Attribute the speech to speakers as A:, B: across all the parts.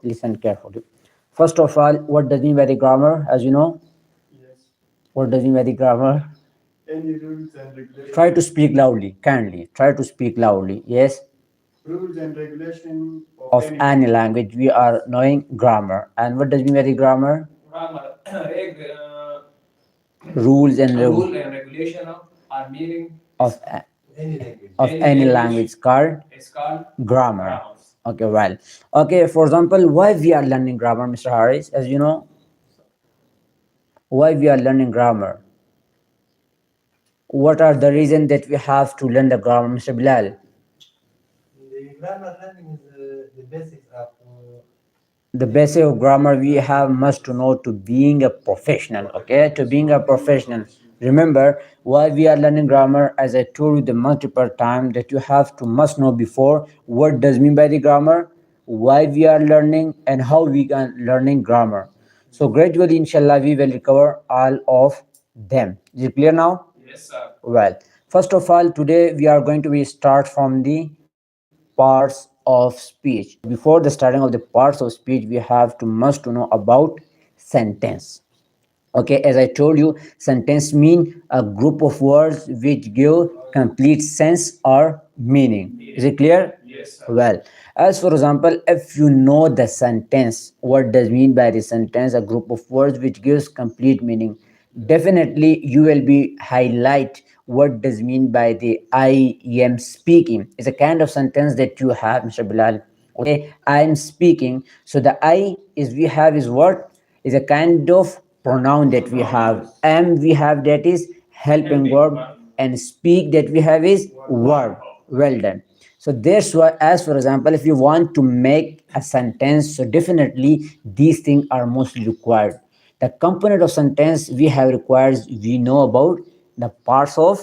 A: Listen carefully. First of all, what does mean by the grammar? As you know,
B: Yes.
A: what does mean by the grammar?
B: Any rules and regulation.
A: Try to speak loudly, kindly. Try to speak loudly. Yes.
B: Rules and regulation of
A: Of
B: any
A: any
B: language.
A: language, we are knowing grammar. And what does mean by the grammar?
B: Grammar.
A: Rules and
B: Rule and regulation of our meaning
A: of
B: any language.
A: of any language called
B: Is called
A: grammar.
B: grammar.
A: Okay, well, okay. For example, why we are learning grammar, Mr. Harris? As you know, why we are learning grammar? What are the reasons that we have to learn the grammar, Mr. Bilal?
B: The grammar learning is the basics of
A: The basic of grammar we have must to know to being a professional. Okay, to being a professional. Remember why we are learning grammar. As I told you the multiple time that you have to must know before what does mean by the grammar, why we are learning, and how we are learning grammar. So gradually, inshallah, we will recover all of them. Is it clear now?
B: yes, sir.
A: Well, first of all, today we are going to be start from the parts of speech. Before the starting of the parts of speech, we have to must to know about sentence. Okay, as I told you, sentence mean a group of words which give complete sense or meaning. Is it clear?
B: Yes, sir.
A: Well, as for example, if you know the sentence, what does mean by the sentence? A group of words which gives complete meaning. Definitely, you will be highlight what does mean by the I am speaking. It's a kind of sentence that you have, Mr. Bilal. Okay, I am speaking. So the I is we have is what is a kind of pronoun that we have. Am we have that is helping verb, and speak that we have is verb. Well done. So that's why, as for example, if you want to make a sentence, so definitely these things are mostly required. The component of sentence we have requires we know about the parts of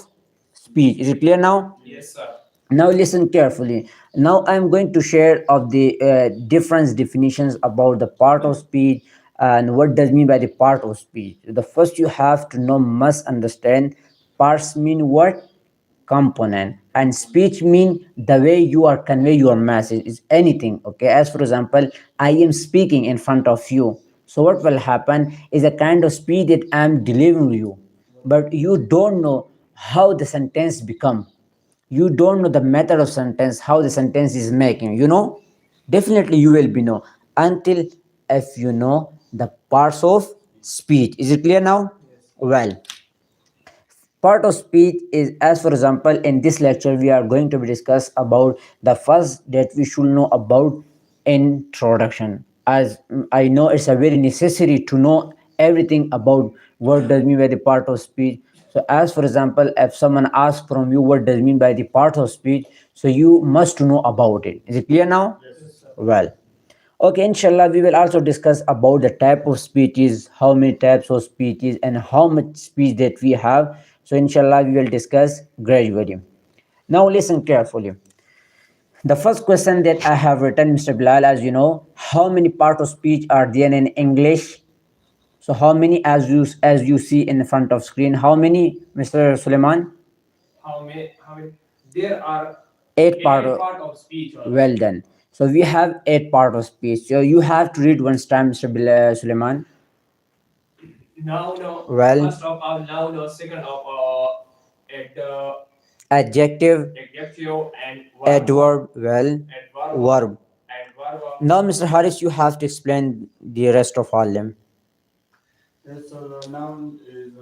A: speech. Is it clear now?
B: Yes, sir.
A: Now listen carefully. Now I'm going to share of the different definitions about the part of speech and what does mean by the part of speech. The first you have to know must understand parts mean what, component, and speech mean the way you are convey your message is anything. Okay, as for example, I am speaking in front of you, so what will happen is a kind of speech that I am delivering you, but you don't know how the sentence become. You don't know the method of sentence, how the sentence is making, definitely you will be know until if you know the parts of speech. Is it clear now?
B: Yes.
A: Well, part of speech is, as for example, in this lecture we are going to be discuss about the first that we should know about introduction. As I know it's a very necessary to know everything about what does mean by the part of speech. So as for example, if someone asks from you what does mean by the part of speech, so you must to know about it. Is it clear now?
B: Yes, sir.
A: Well, okay, inshallah, we will also discuss about the type of speeches, how many types of speeches, and how much speech that we have. So, inshallah, we will discuss gradually. Now, listen carefully. The first question that I have written, Mr. Bilal, as you know, how many parts of speech are there in English? So, how many, as you see in the front of screen? How many, Mr. Suleiman?
B: How many? There are
A: Eight part.
B: part of speech.
A: Well done. So we have eight part of speech. So you have to read once time, Mr. Suleiman.
B: Now, no.
A: Well,
B: First of all, now the second of at
A: adjective,
B: adjective and
A: adverb, well,
B: adverb
A: verb.
B: and verb.
A: Now, Mr. Harris, you have to explain the rest of all them.
B: Yes, so the noun is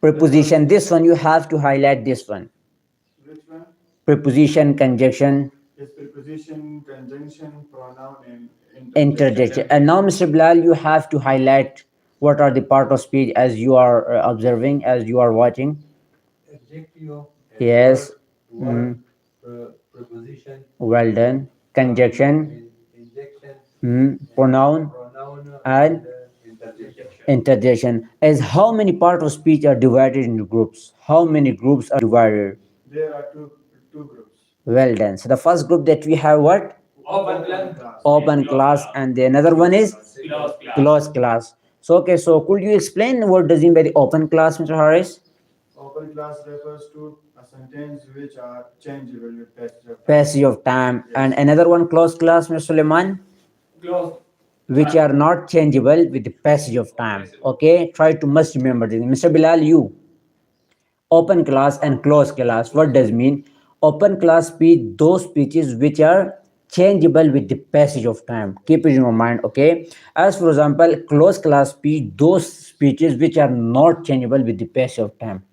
A: Preposition, this one you have to highlight this one.
B: which one?
A: Preposition, conjunction,
B: Is preposition, conjunction, pronoun, and
A: interjection. And now, Mr. Bilal, you have to highlight what are the part of speech as you are observing, as you are watching.
B: Adjective,
A: Yes.
B: verb, preposition,
A: Well done. Conjunction,
B: injection,
A: pronoun,
B: pronoun,
A: and
B: interjection.
A: interjection. As how many parts of speech are divided into groups? How many groups are divided?
B: There are two groups.
A: Well done. So the first group that we have what?
B: Open class.
A: Open class, and the another one is
B: Close class.
A: closed class. So okay, so could you explain what does it mean by the open class, Mr. Harris?
B: Open class refers to a sentence which are changeable with passage of time.
A: Passage of time.
B: Yes.
A: And another one closed class, Mr. Suleiman?
C: close.
A: which are not changeable with the passage of time. Okay, try to must remember this. Mr. Bilal, you open class and close class. What does mean? Open class speech, those speeches which are changeable with the passage of time. Keep it in your mind. Okay. As for example, close class speech, those speeches which are not changeable with the passage of time.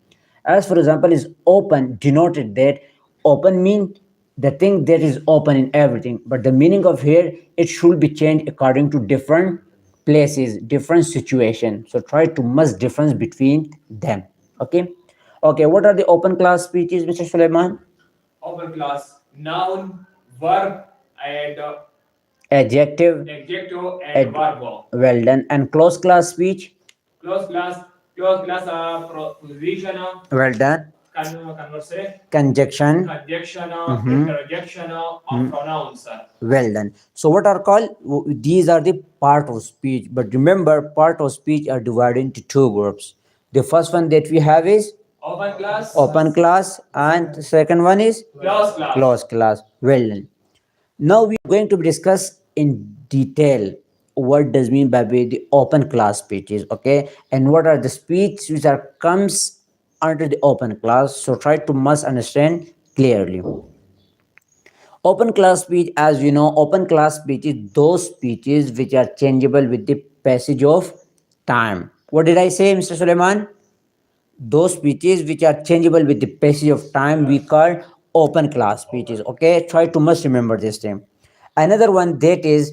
A: As for example, is open denoted that open mean the thing that is open in everything, but the meaning of here it should be changed according to different places, different situation. So try to must difference between them. Okay. Okay, what are the open class speeches, Mr. Suleiman?
C: Open class, noun, verb, and
A: Adjective.
C: adjective and verb.
A: Well done. And close class speech?
C: Close class, close class, position,
A: Well done.
C: conversation,
A: Conjunction.
C: conjunction,
A: Mhm.
C: interjection of pronouns.
A: Well done. So what are called? These are the part of speech. But remember, part of speech are divided into two groups. The first one that we have is
C: Open class,
A: open class, and the second one is
C: close class.
A: close class. Well done. Now we are going to discuss in detail what does mean by the open class speeches, okay, and what are the speech which are comes under the open class. So try to must understand clearly. Open class speech, as you know, open class speech is those speeches which are changeable with the passage of time. What did I say, Mr. Suleiman? Those speeches which are changeable with the passage of time we call open class speeches. Okay, try to must remember this thing. Another one that is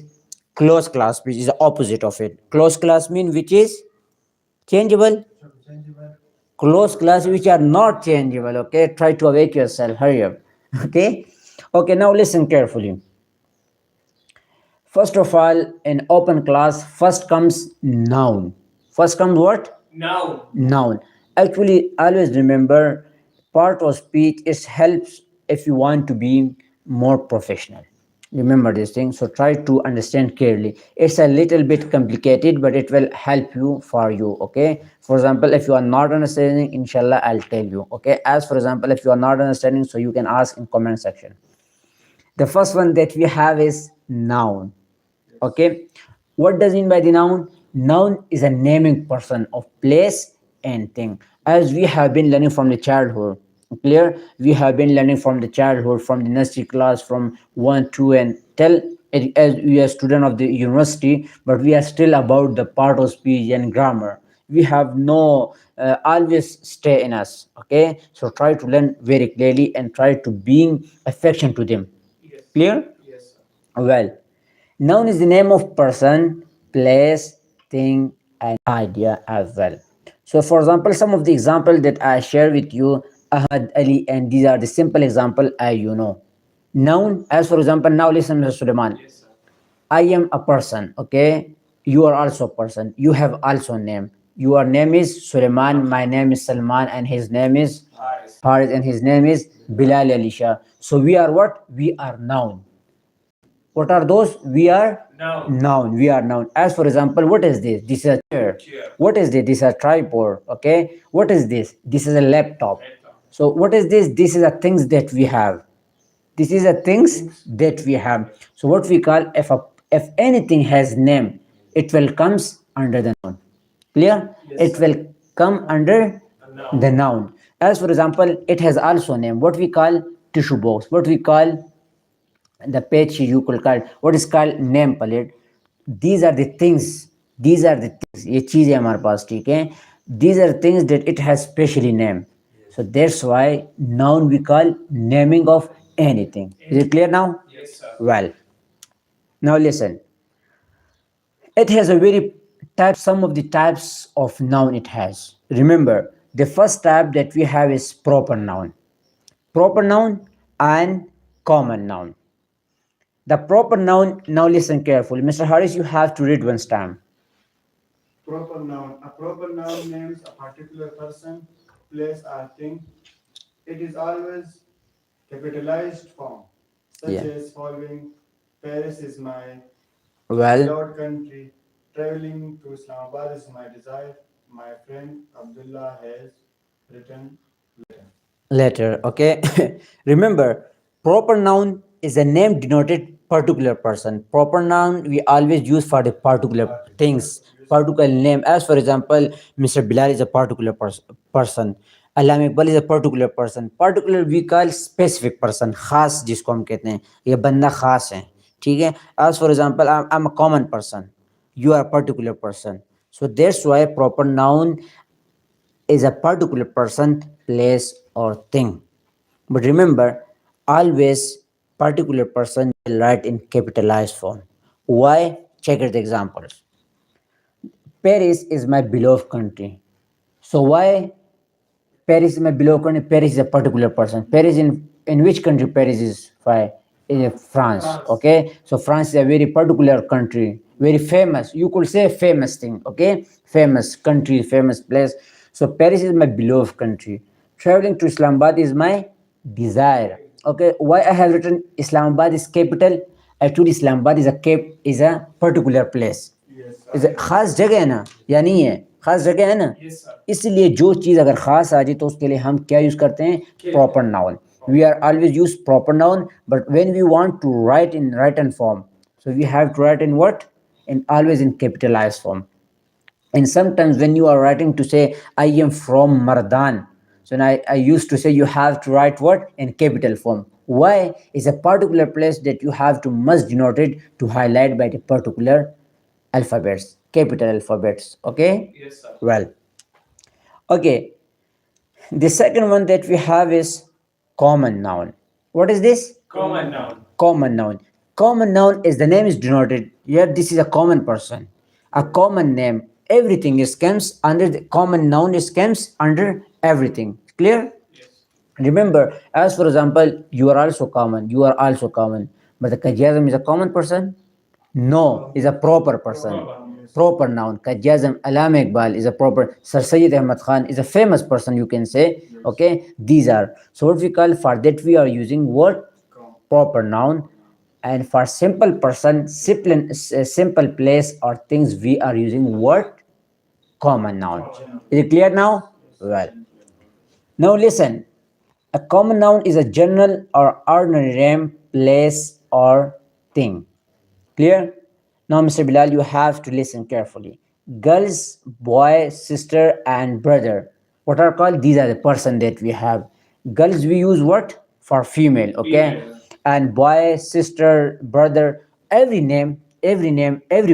A: closed class speech is the opposite of it. Closed class mean which is changeable,
B: Changeable.
A: closed class which are not changeable. Okay, try to awake yourself, hurry up. Okay. Okay, now listen carefully. First of all, in open class first comes noun. First comes what?
C: Noun.
A: Noun. Actually, always remember, part of speech is helps if you want to be more professional. Remember this thing. So try to understand clearly. It's a little bit complicated, but it will help you for you. Okay. For example, if you are not understanding, inshallah, I'll tell you. Okay. As for example, if you are not understanding, so you can ask in comment section. The first one that we have is noun. Okay, what does it mean by the noun? Noun is a naming person of place and thing, as we have been learning from the childhood. Clear? We have been learning from the childhood, from the nursery class, from 1 2 and till as we are student of the university, but we are still about the part of speech and grammar. We have no always stay in us. Okay, so try to learn very clearly and try to being affection to them.
C: Yes.
A: Clear?
C: Yes.
A: Well, noun is the name of person, place, thing, and idea as well. So, for example, some of the example that I share with you, Ahmad Ali, and these are the simple example as you know. Noun, as for example, now listen, Mr. Suleiman.
C: Yes, sir.
A: I am a person, okay? You are also a person. You have also name. Your name is Suleiman, my name is Salman, and his name is
C: Haris.
A: Haris, and his name is Bilal Alisha. So we are what? We are noun. What are those? We are
C: Noun.
A: noun. We are noun. As for example, what is this? This is a chair.
C: Chair.
A: What is this? This is a tripod. Okay. What is this? This is a laptop.
C: Laptop.
A: So what is this? This is a things that we have. This is a things that we have. So what we call if anything has name, it will comes under the noun. Clear?
C: Yes,
A: It
C: sir.
A: will come under
C: A noun.
A: the noun. As for example, it has also name. What we call tissue box. What we call the page you could call what is called name palette. These are the things, these are the things, ये चीज़ है हमारे पास, ठीक है? These are things that it has specially name. So that's why noun we call naming of anything. Is it clear now?
C: Yes, sir.
A: Well, now listen. It has a very type, some of the types of noun it has. Remember, the first type that we have is proper noun. Proper noun and common noun. The proper noun, now listen carefully. Mr. Harris, you have to read once time.
D: Proper noun. A proper noun names a particular person, place, or thing. It is always capitalized form, such
A: Yeah.
D: as following: Paris is my
A: Well,
D: beloved country. Traveling to Islamabad is my desire. My friend Abdullah has written
A: letter, okay? Remember, proper noun is a name denoted particular person. Proper noun we always use for the particular things, particular name. As for example, Mr. Bilal is a particular person. Alam Iqbal is a particular person. Particular we call specific person, खास जिसको हम कहते हैं, ये बंदा खास है, ठीक है. As for example, I'm a common person, you are a particular person. So that's why proper noun is a particular person, place, or thing. But remember, always particular person will write in capitalized form. Why? Check out the examples. Paris is my beloved country. So why Paris is my beloved country? Paris is a particular person. Paris in which country? Paris is why? In France. Okay. So France is a very particular country, very famous. You could say famous thing. Okay. Famous country, famous place. So Paris is my beloved country. Traveling to Islamabad is my desire. Okay. Why I have written Islamabad is capital? Actually, Islamabad is a particular place.
D: Yes,
A: खास जगह है ना, या नहीं है? खास जगह है ना,
C: Yes, sir.
A: इसलिए जो चीज़ अगर खास आ जाए तो उसके लिए हम क्या यूज़ करते हैं? Proper noun. We are always use proper noun, but when we want to write in written form, so we have to write in what? In always in capitalized form. And sometimes when you are writing to say I am from Mardan, so now I used to say you have to write what? In capital form. Why? It's a particular place that you have to must denote it to highlight by the particular alphabets, capital alphabets. Okay.
C: Yes, sir.
A: Well, okay. The second one that we have is common noun. What is this?
C: Common noun.
A: Common noun. Common noun is the name is denoted. Yeah, this is a common person. A common name. Everything is comes under the common noun is comes under everything. Clear?
C: Yes.
A: Remember, as for example, you are also common. You are also common. But the Kajazam is a common person? No, is a proper person. Proper noun. Kajazam Alam Iqbal is a proper. Sir Sayyid Ahmad Khan is a famous person, you can say. Okay, these are. So what we call for that we are using what? Proper noun. And for simple person, simple place or things, we are using what? Common noun. Is it clear now? Well. Now listen. A common noun is a general or ordinary name, place, or thing. Clear? Now, Mr. Bilal, you have to listen carefully. Girls, boy, sister, and brother. What are called? These are the person that we have. Girls, we use what? For female, okay?
C: Female.
A: And boy, sister, brother, every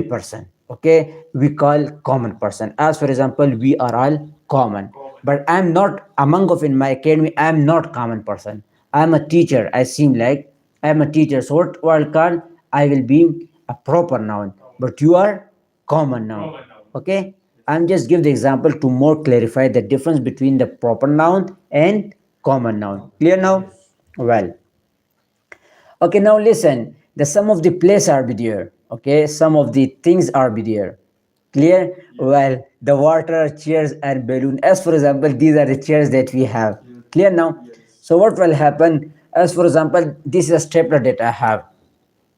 A: person, okay? We call common person. As for example, we are all common. But I'm not among of in my academy, I'm not common person. I'm a teacher. I seem like I'm a teacher. So what I'll call? I will be a proper noun. But you are common noun.
C: Common noun.
A: Okay? I'm just give the example to more clarify the difference between the proper noun and common noun. Clear now? Well. Okay, now listen. The sum of the place are be there. Okay, some of the things are be there. Clear? Well, the water, chairs, and balloon. As for example, these are the chairs that we have. Clear now? So what will happen? As for example, this is a stapler that I have.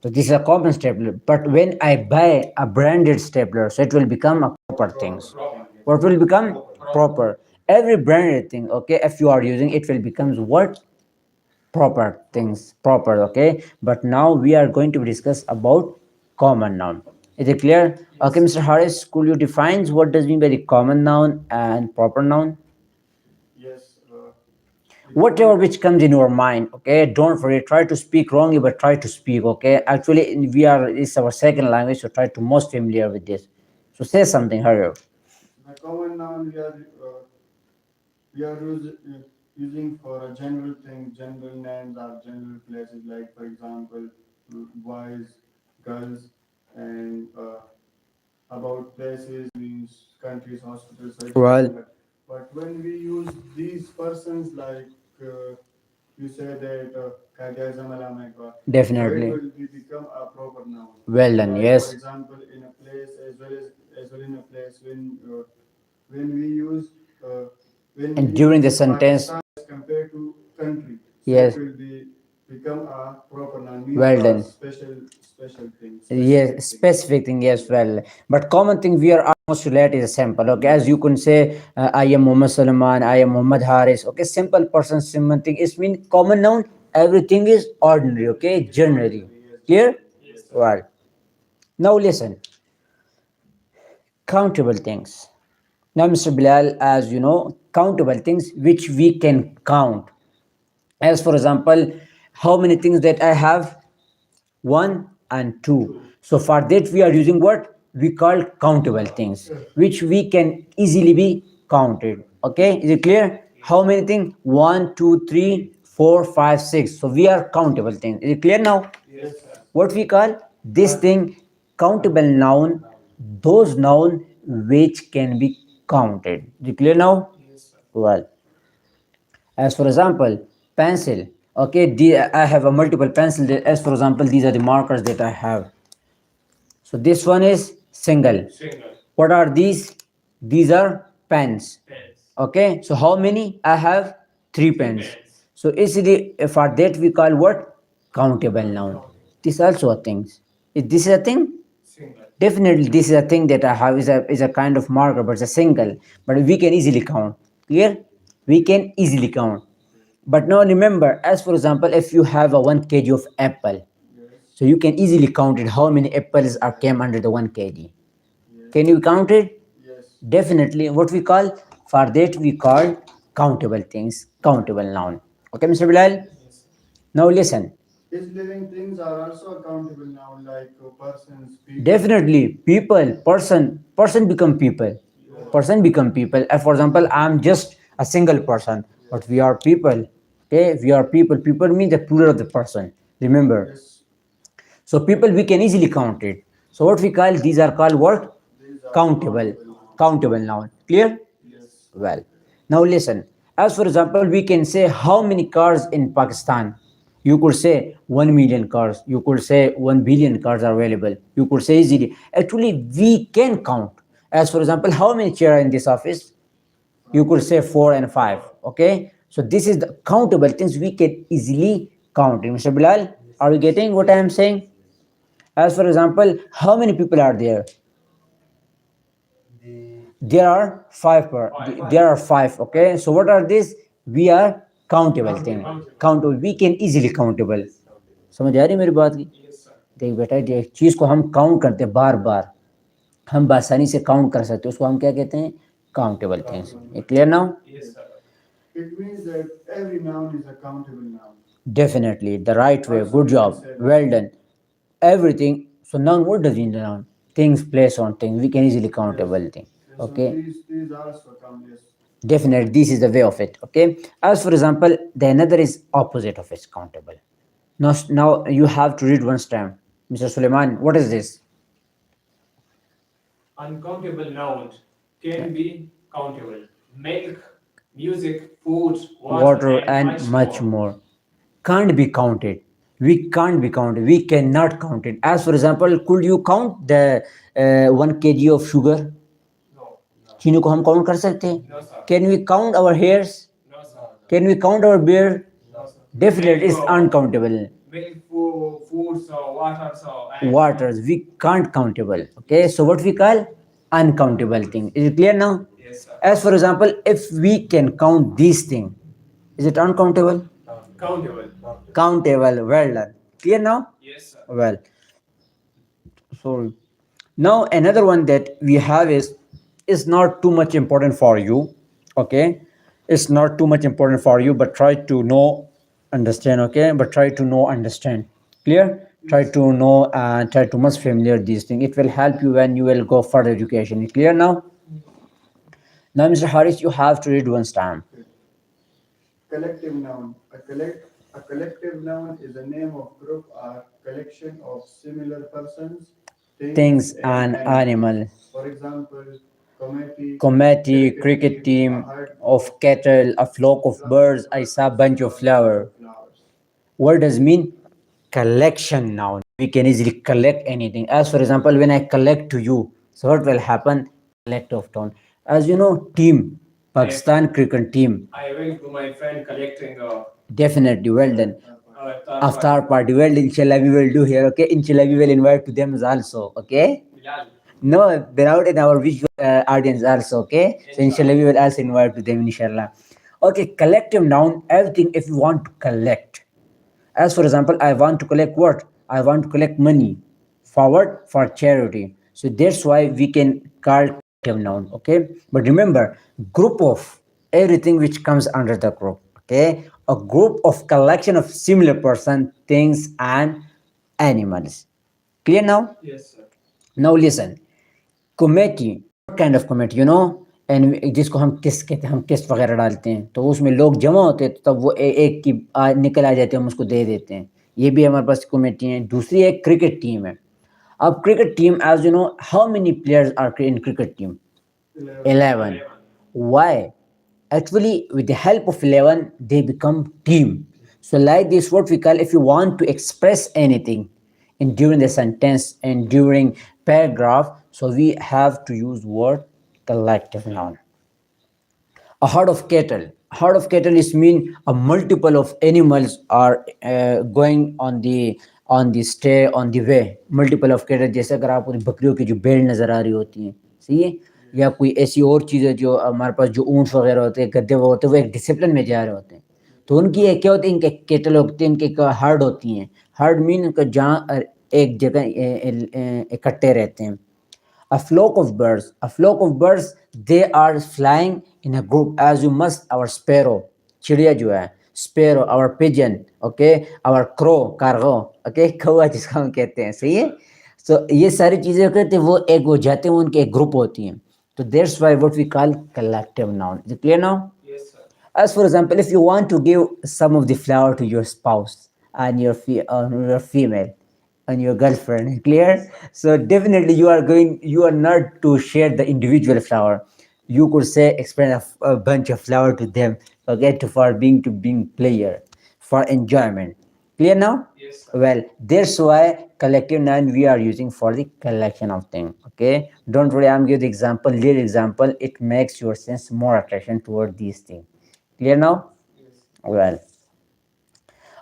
A: So this is a common stapler. But when I buy a branded stapler, so it will become a proper things. What will become proper? Every branded thing, okay, if you are using it will becomes what? Proper things, proper, okay. But now we are going to discuss about common noun. Is it clear? Okay, Mr. Harris, could you define what does mean by the common noun and proper noun?
D: yes.
A: Whatever which comes in your mind, okay, don't worry, try to speak wrongly but try to speak, okay. Actually we are, it's our second language, so try to most familiar with this. So say something, hurry up.
D: The common noun we are using for a general thing, general names or general places, like for example, boys, girls, and about places means countries, hospitals. So it's
A: Well.
D: similar. But when we use these persons, like you say that Khaja Jamal Ahmedabad, so
A: Definitely.
D: it will become a proper noun.
A: Well done,
D: Like,
A: yes.
D: For example, in a place as well in a place when we use when
A: And
D: we
A: during the
D: use
A: sentence-
D: Pakistan as compared to country, so
A: Yes.
D: it will become a proper noun. Means
A: Well
D: a
A: done.
D: special thing.
A: Yes, specific thing, yes, well. But common thing we are almost relate is simple. Okay, as you can say, I am Muhammad Salman, I am Muhammad Haris. Okay, simple person, simple thing. It mean common noun. Everything is ordinary. Okay, generally. Clear? Well, now listen. Countable things. Now, Mr. Bilal, as you know, countable things which we can count. As for example, how many things that I have? One and two. So for that we are using what we call countable things, which we can easily be counted. Okay, is it clear? How many things? One, two, three, four, five, six. So we are countable things. Is it clear now?
C: Yes, sir.
A: What we call this thing? Countable noun. Those noun which can be counted. Is it clear now?
C: Yes, sir.
A: Well, as for example, pencil. Okay, I have a multiple pencil. As for example, these are the markers that I have. So this one is single.
C: Single.
A: What are these? These are pens.
C: Pens.
A: Okay, so how many? I have three pens.
C: Pens.
A: So easily for that we call what? Countable noun. This also a thing. Is this a thing?
C: Single.
A: Definitely this is a thing that I have is a kind of marker, but it's a single. But we can easily count. Clear? We can easily count. But now remember, as for example, if you have a 1 kg of apple, so you can easily count it how many apples are came under the 1 kg. Can you count it?
D: Yes.
A: Definitely. What we call for that we call countable things, countable noun. Okay, Mr. Bilal. Now listen.
D: Is living things are also accountable now, like persons, people.
A: Definitely, people, person become people. Person become people. For example, I'm just a single person, but we are people. Okay, we are people. People mean the plural of the person. Remember.
D: Yes.
A: So people we can easily count it. So what we call these are called what?
D: These are
A: Countable.
D: countable.
A: Countable noun. Clear?
D: Yes.
A: Well, now listen. As for example, we can say how many cars in Pakistan. You could say 1 million cars. You could say 1 billion cars are available. You could say easily. Actually, we can count. As for example, how many chairs are in this office? You could say 4 and 5. Okay. So this is the countable things we can easily count. Mr. Bilal, are you getting what I am saying? As for example, how many people are there?
B: The
A: There are there are five. Okay, so what are these? We are countable thing. Countable, we can easily countable. समझ आ रही है मेरी बात की?
C: Yes, sir.
A: देख बेटा, एक चीज को हम काउंट करते हैं बार बार, हम बासानी से काउंट कर सकते हैं, उसको हम क्या कहते हैं? Countable things. Clear now?
C: Yes, sir.
D: It means that every noun is a countable noun.
A: Definitely the right way. Good job, well done. Everything. So noun, what does mean the noun? Things, place on things, we can easily countable thing. Okay.
D: So these also count. Yes.
A: Definitely, this is the way of it. Okay. As for example, the another is opposite of its countable. Now you have to read once time. Mr. Suleiman, what is this?
C: Uncountable nouns can be countable. Milk, music, food,
A: Water and much more. Can't be counted. We can't be counted. We cannot count it. As for example, could you count the 1 kg of sugar?
C: No.
A: चीनी को हम count कर सकते हैं?
C: No, sir.
A: Can we count our hairs?
C: No, sir.
A: Can we count our beard?
C: No, sir.
A: Definitely, it's uncountable.
C: Milk, food, so water, so and
A: Waters, we can't countable. Okay, so what we call uncountable thing. Is it clear now?
C: Yes, sir.
A: As for example, if we can count these things, is it uncountable?
C: Countable.
A: Countable. Well done. Clear now?
C: Yes, sir.
A: Well, sorry. Now another one that we have is not too much important for you. Okay, it's not too much important for you, but try to know, understand. Okay, but try to know, understand. Clear? Try to know and try to much familiar these things. It will help you when you will go further education. Clear now? Now, Mr. Harris, you have to read once time.
D: Collective noun. A collective noun is a name of group or collection of similar persons,
A: Things and animal.
D: For example,
A: Committee, cricket team, of cattle, a flock of birds, I saw a bunch of flowers. What does mean? Collection noun. We can easily collect anything. As for example, when I collect to you, so what will happen? Collect of town. As you know, team, Pakistan cricket team.
C: I went to my friend collecting
A: Definitely, well done.
C: uh,
A: After party, well, inshallah we will do here. Okay, inshallah we will invite to them also. Okay.
C: Bilal.
A: No, they're out in our visual audience also. Okay, so inshallah we will also invite to them. Inshallah. Okay, collective noun. Everything if you want to collect. As for example, I want to collect what? I want to collect money. forward for charity. So that's why we can call collective noun. Okay, but remember, group of everything which comes under the group. Okay, a group of collection of similar person, things, and animals. Clear now?
C: Yes, sir.
A: Now listen. Committee, what kind of committee, you know, and जिसको हम किस कहते हैं, हम किस वगैरह डालते हैं तो उसमें लोग जमा होते हैं, तो तब वो एक की निकल आ जाते हैं, हम उसको दे देते हैं। ये भी हमारे पास कमेटी है। दूसरी एक क्रिकेट टीम है। अब cricket team, as you know, how many players are in cricket team?
D: 11.
A: 11. Why? Actually, with the help of 11, they become team. So, like this, what we call, if you want to express anything in during the sentence and during paragraph, so we have to use word collective noun. A herd of cattle. Herd of cattle is mean a multiple of animals are going on the stay on the way. Multiple of cattle, जैसे अगर आपको बकरियों की जो भेड़ नजर आ रही होती हैं, सही है, या कोई ऐसी और चीज़ है जो हमारे पास जो ऊँट वगैरह होते हैं, गद्दे वो होते हैं, वो एक डिसिप्लिन में जा रहे होते हैं, तो उनकी एक क्या होती है, इनके केटल होते हैं, इनके हर्ड होती हैं। हर्ड मीन जहाँ एक जगह इकट्ठे रहते हैं। A flock of birds. A flock of birds, they are flying in a group, as you must our sparrow, चिड़िया जो है, sparrow, our pigeon, okay, our crow, cargo, okay, कौवा जिसको हम कहते हैं, सही है। So ये सारी चीजें कहते हैं, वो एक हो जाते हैं, उनके एक ग्रुप होती हैं। तो that's why what we call collective noun. Is it clear now?
C: Yes, sir.
A: As for example, if you want to give some of the flower to your spouse and your female and your girlfriend, clear? So definitely you are not to share the individual flower. You could say explain a bunch of flower to them, okay, for being player, for enjoyment. Clear now?
C: Yes, sir.
A: Well, that's why collective noun we are using for the collection of things. Okay, don't worry. I'm giving the example, real example. It makes your sense more attraction toward these things. Clear now?
C: Yes.
A: Well,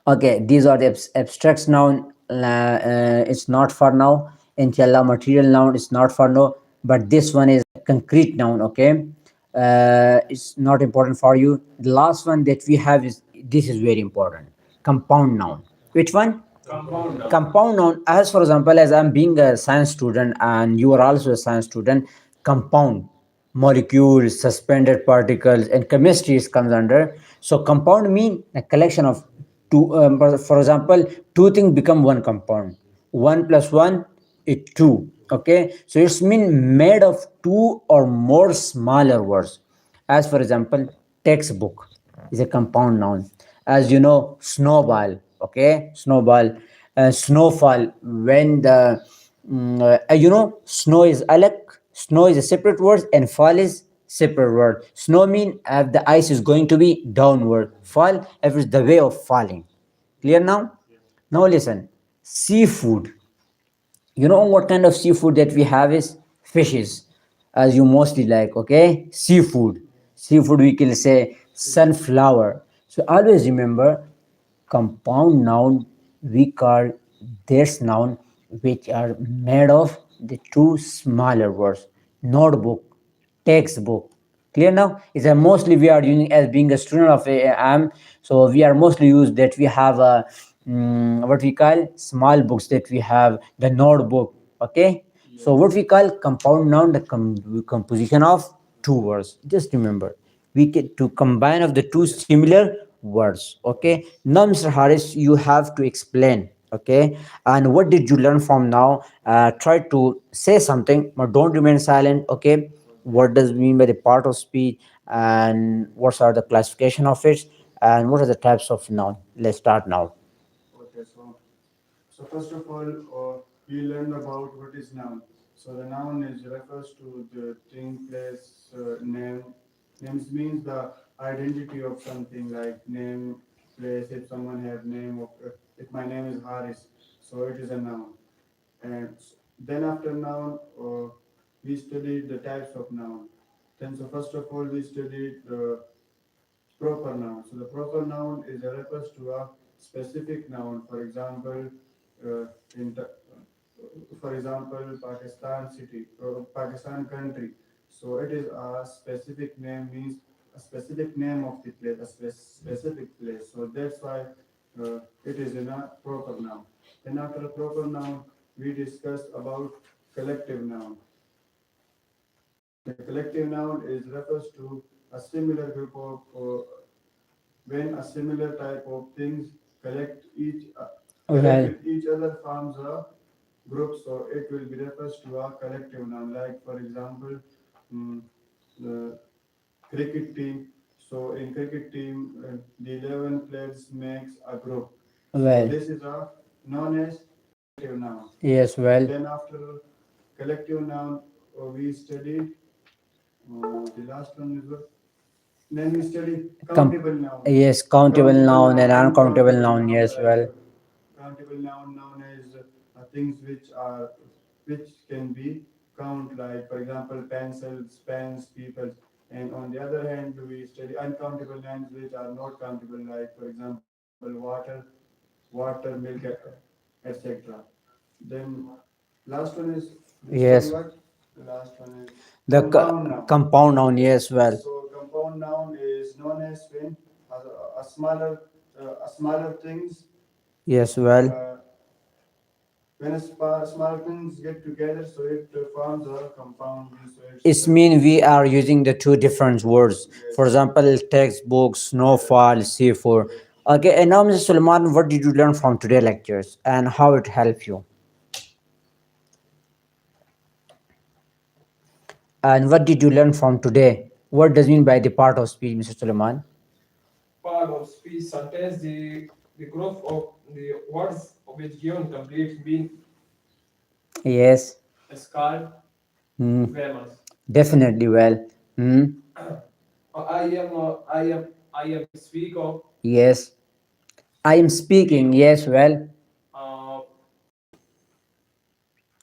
A: okay. These are the abstract noun. It's not for now. Inshallah, material noun is not for now. But this one is concrete noun. Okay, it's not important for you. The last one that we have is this is very important. Compound noun. Which one?
C: Compound noun.
A: Compound noun, as for example, as I'm being a science student and you are also a science student, compound molecules, suspended particles, and chemistry comes under. So compound mean a collection of two, for example, two things become one compound. One plus one is two. Okay, so it's mean made of two or more smaller words. As for example, textbook is a compound noun. As you know, snowball, okay, snowball, snowfall. When the you know, snow is alak, snow is a separate word, and fall is separate word. Snow mean if the ice is going to be downward. Fall if it's the way of falling. Clear now? Now listen. Seafood, you know what kind of seafood that we have is fishes, as you mostly like, okay, seafood we can say sunflower. So always remember, compound noun we call this noun which are made of the two smaller words: notebook, textbook. Clear now? Is a mostly we are using, as being a student of am, so we are mostly used that we have a what we call small books, that we have the notebook. Okay, so what we call compound noun, the composition of two words. Just remember, we get to combine of the two similar words. Okay, now Mr. Harris, you have to explain. Okay, and what did you learn from now? Try to say something, but don't remain silent. Okay, what does it mean by the part of speech, and what are the classification of it, and what are the types of noun? Let's start now.
D: Okay, so first of all, we learned about what is noun. So the noun is refers to the thing, place, name. Names means the identity of something, like name, place. If someone have name of, if my name is Haris, so it is a noun. And then after noun, we studied the types of noun. Then so first of all, we studied the proper noun. So the proper noun is a refers to a specific noun. For example, uh, in the, for example, Pakistan city, Pakistan country. So it is a specific name, means a specific name of the place, a specific place. So that's why it is in a proper noun. Then after a proper noun, we discussed about collective noun. The collective noun is refers to a similar group of when a similar type of things collect
A: Well,
D: with each other forms a group. So it will be refers to a collective noun. Like for example, mm, the cricket team. So in cricket team, the 11 players makes a group. So
A: well,
D: this is a known as collective noun.
A: yes, well,
D: Then after collective noun, we studied the last one is what? Then we study
A: com-
D: countable noun.
A: yes, countable
D: Countable
A: noun and
D: noun,
A: uncountable
D: uncountable
A: noun,
D: noun,
A: yes,
D: like
A: well,
D: countable noun known as things which can be count, like for example pencils, pens, people. And on the other hand, we study uncountable nouns which are not countable, like for example water, milk, etc. Then last one is we study
A: yes,
D: what? The last one is
A: the
D: compound noun.
A: compound noun, yes, well,
D: So compound noun is known as when a smaller things
A: yes, well.
D: uh, when small things get together, so it forms a compound. So it's
A: It's mean we are using the two different words.
D: yes,
A: For example, textbook, snowfall, C4.
D: yes.
A: Okay, and now, Mr. Suleiman, what did you learn from today lectures and how it helped you? And what did you learn from today? What does mean by the part of speech, Mr. Suleiman?
C: Part of speech sentence, the group of the words which given complete mean
A: Yes.
C: is called
A: Hmm.
C: grammars.
A: Definitely well. Hmm.
C: I am speaker.
A: Yes. I am speaking. Yes. Well.
C: Uh,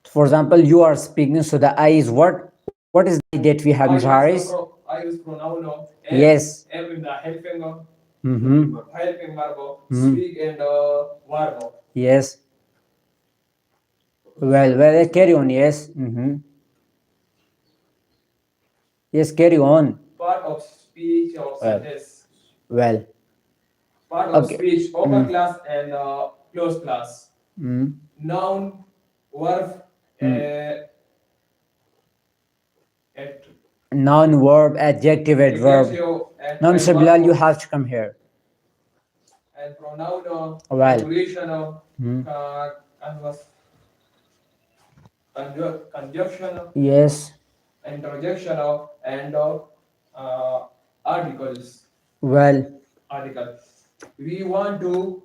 A: For example, you are speaking. So the I is what? What is the I that we have, Mr. Harris?
C: I use pronoun
A: Yes.
C: am in the helping
A: Mm-hmm.
C: helping verb,
A: Mhm.
C: speak and verb.
A: Yes. Well, carry on. Yes. Mm-hmm. Yes, carry on.
C: Part of speech or
A: Well,
C: sentence.
A: well.
C: Part of
A: Okay.
C: speech, open
A: Mm.
C: class and closed class.
A: Mm.
C: Noun, verb,
A: Mm.
C: at
A: Noun, verb, adjective, adverb.
C: adjective, and
A: Now, Mr. Bilal, you
C: verb,
A: have to come here.
C: and pronoun,
A: Well.
C: preposition,
A: Mm.
C: converse, conjunction,
A: Yes.
C: interjection, and articles.
A: Well.
C: Article. We want to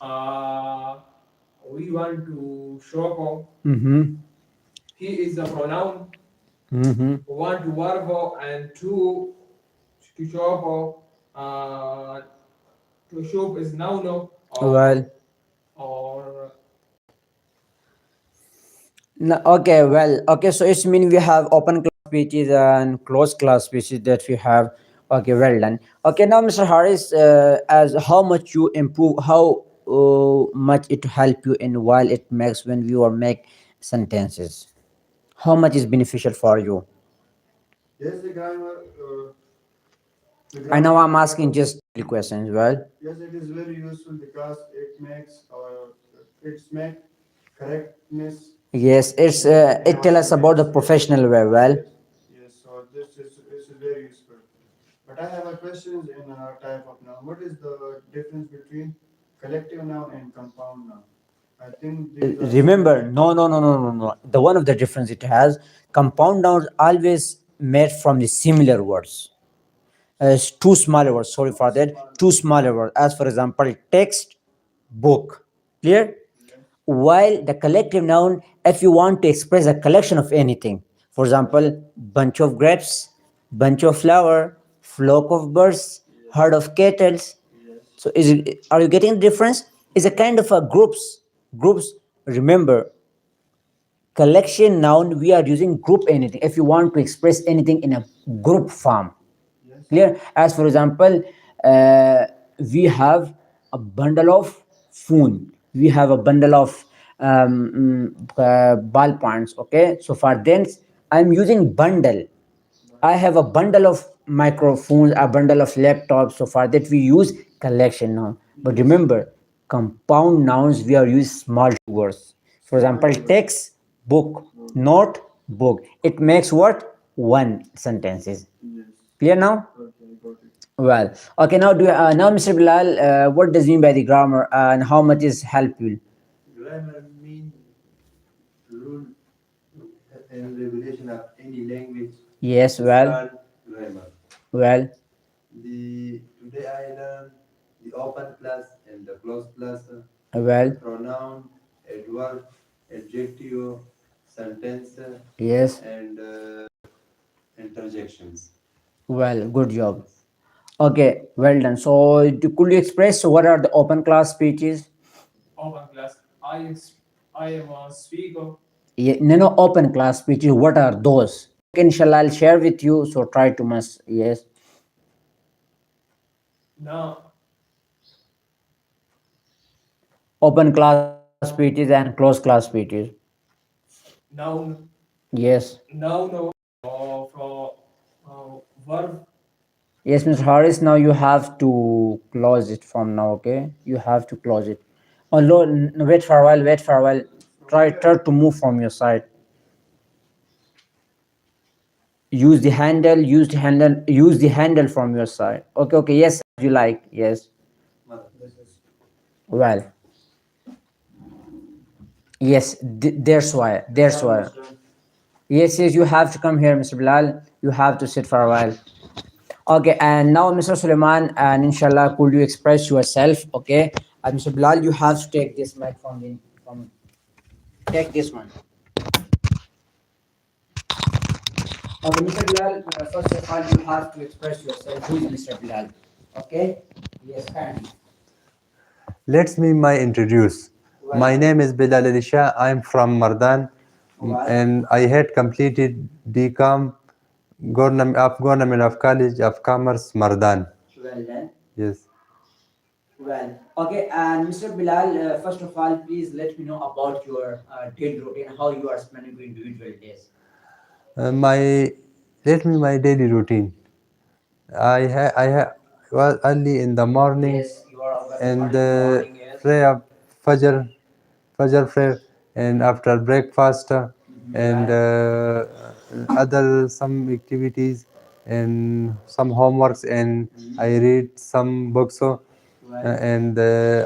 C: uh, we want to show
A: Mm-hmm.
C: he is the pronoun.
A: Mm-hmm.
C: Want to verb and to show to show is noun
A: Well.
C: or
A: No, okay, well, okay, so it's mean we have open class speeches and closed class speeches that we have. Okay, well done. Okay, now, Mr. Harris, as how much you improve, how much it help you in while it makes when you are make sentences. How much is beneficial for you?
D: Yes, the
A: I know
D: grammar
A: I'm
D: part
A: asking
D: of
A: just questions. Well,
D: yes, it is very useful because it's make correctness.
A: yes, it's it tell us about the professional way. Well,
D: Yes, yes. So this is very useful. But I have a question in type of noun. What is the difference between collective noun and compound noun? I think these are
A: remember,
D: similar.
A: no. The one of the difference it has, compound nouns always made from the similar words. Two smaller words. Sorry for that. Two smaller words. As for example, text, book. Clear?
D: Yes.
A: While the collective noun, if you want to express a collection of anything, for example, bunch of grapes, bunch of flower, flock of birds, herd of cattle.
D: Yes.
A: So are you getting the difference? It's a kind of a groups. Remember, collection noun, we are using group anything if you want to express anything in a group form.
D: Yes.
A: Clear? As for example, we have a bundle of phone, we have a bundle of ball points. Okay, so for then I'm using bundle. I have a bundle of microphones, a bundle of laptops. So for that we use collection noun. But
D: Yes.
A: remember, compound nouns we are using small words. For example, text, book, note, book. It makes what? One sentences.
D: Yes.
A: Clear now?
D: Okay, got it.
A: Well, okay. Now, Mr. Bilal, what does mean by the grammar and how much is helpful?
B: Grammar means rule and regulation of any language.
A: Yes.
B: It's
A: Well.
B: called grammar.
A: Well.
B: Today I learned the open class and the closed class,
A: Well.
B: pronoun, adverb, adjective, sentence,
A: Yes.
B: and interjections.
A: Well. Good job. Okay. Well done. So, could you express what are the open class speeches?
C: Open class. I am a speaker.
A: Yeah, no, open class speeches. What are those? Okay, inshallah, I'll share with you. So try to must. Yes.
C: Now,
A: Open class speeches and closed class speeches.
C: noun,
A: Yes.
C: noun for verb.
A: Yes, Mr. Harris. Now you have to close it from now. Okay, you have to close it. Oh, wait for a while. Wait for a while. Try to move from your side. Use the handle. Use the handle. Use the handle from your side. Okay. Okay. Yes. You like. Yes. Well. Yes. There's why. There's why. Yes. Yes. You have to come here, Mr. Bilal. You have to sit for a while. Okay, and now Mr. Suleiman, and inshallah, could you express yourself? Okay, Mr. Bilal, you have to take this mic from take this one. Okay, Mr. Bilal, first of all, you have to express yourself. Who is Mr. Bilal? Okay, yes, kindly.
B: Let me introduce. My name is Bilal Elisha. I'm from Mardan,
A: Well.
B: and I had completed DCOM Government of College of Commerce, Mardan.
A: Well done.
B: Yes.
A: Well, okay, and Mr. Bilal, first of all, please let me know about your daily routine, how you are spending your individual days.
B: My daily routine. I was early in the morning
A: Yes, you are awake
B: and
A: early in the morning. Yes.
B: pray up Fajr prayer, and after breakfast and other some activities and some homeworks, and I read some books.
A: Well.
B: And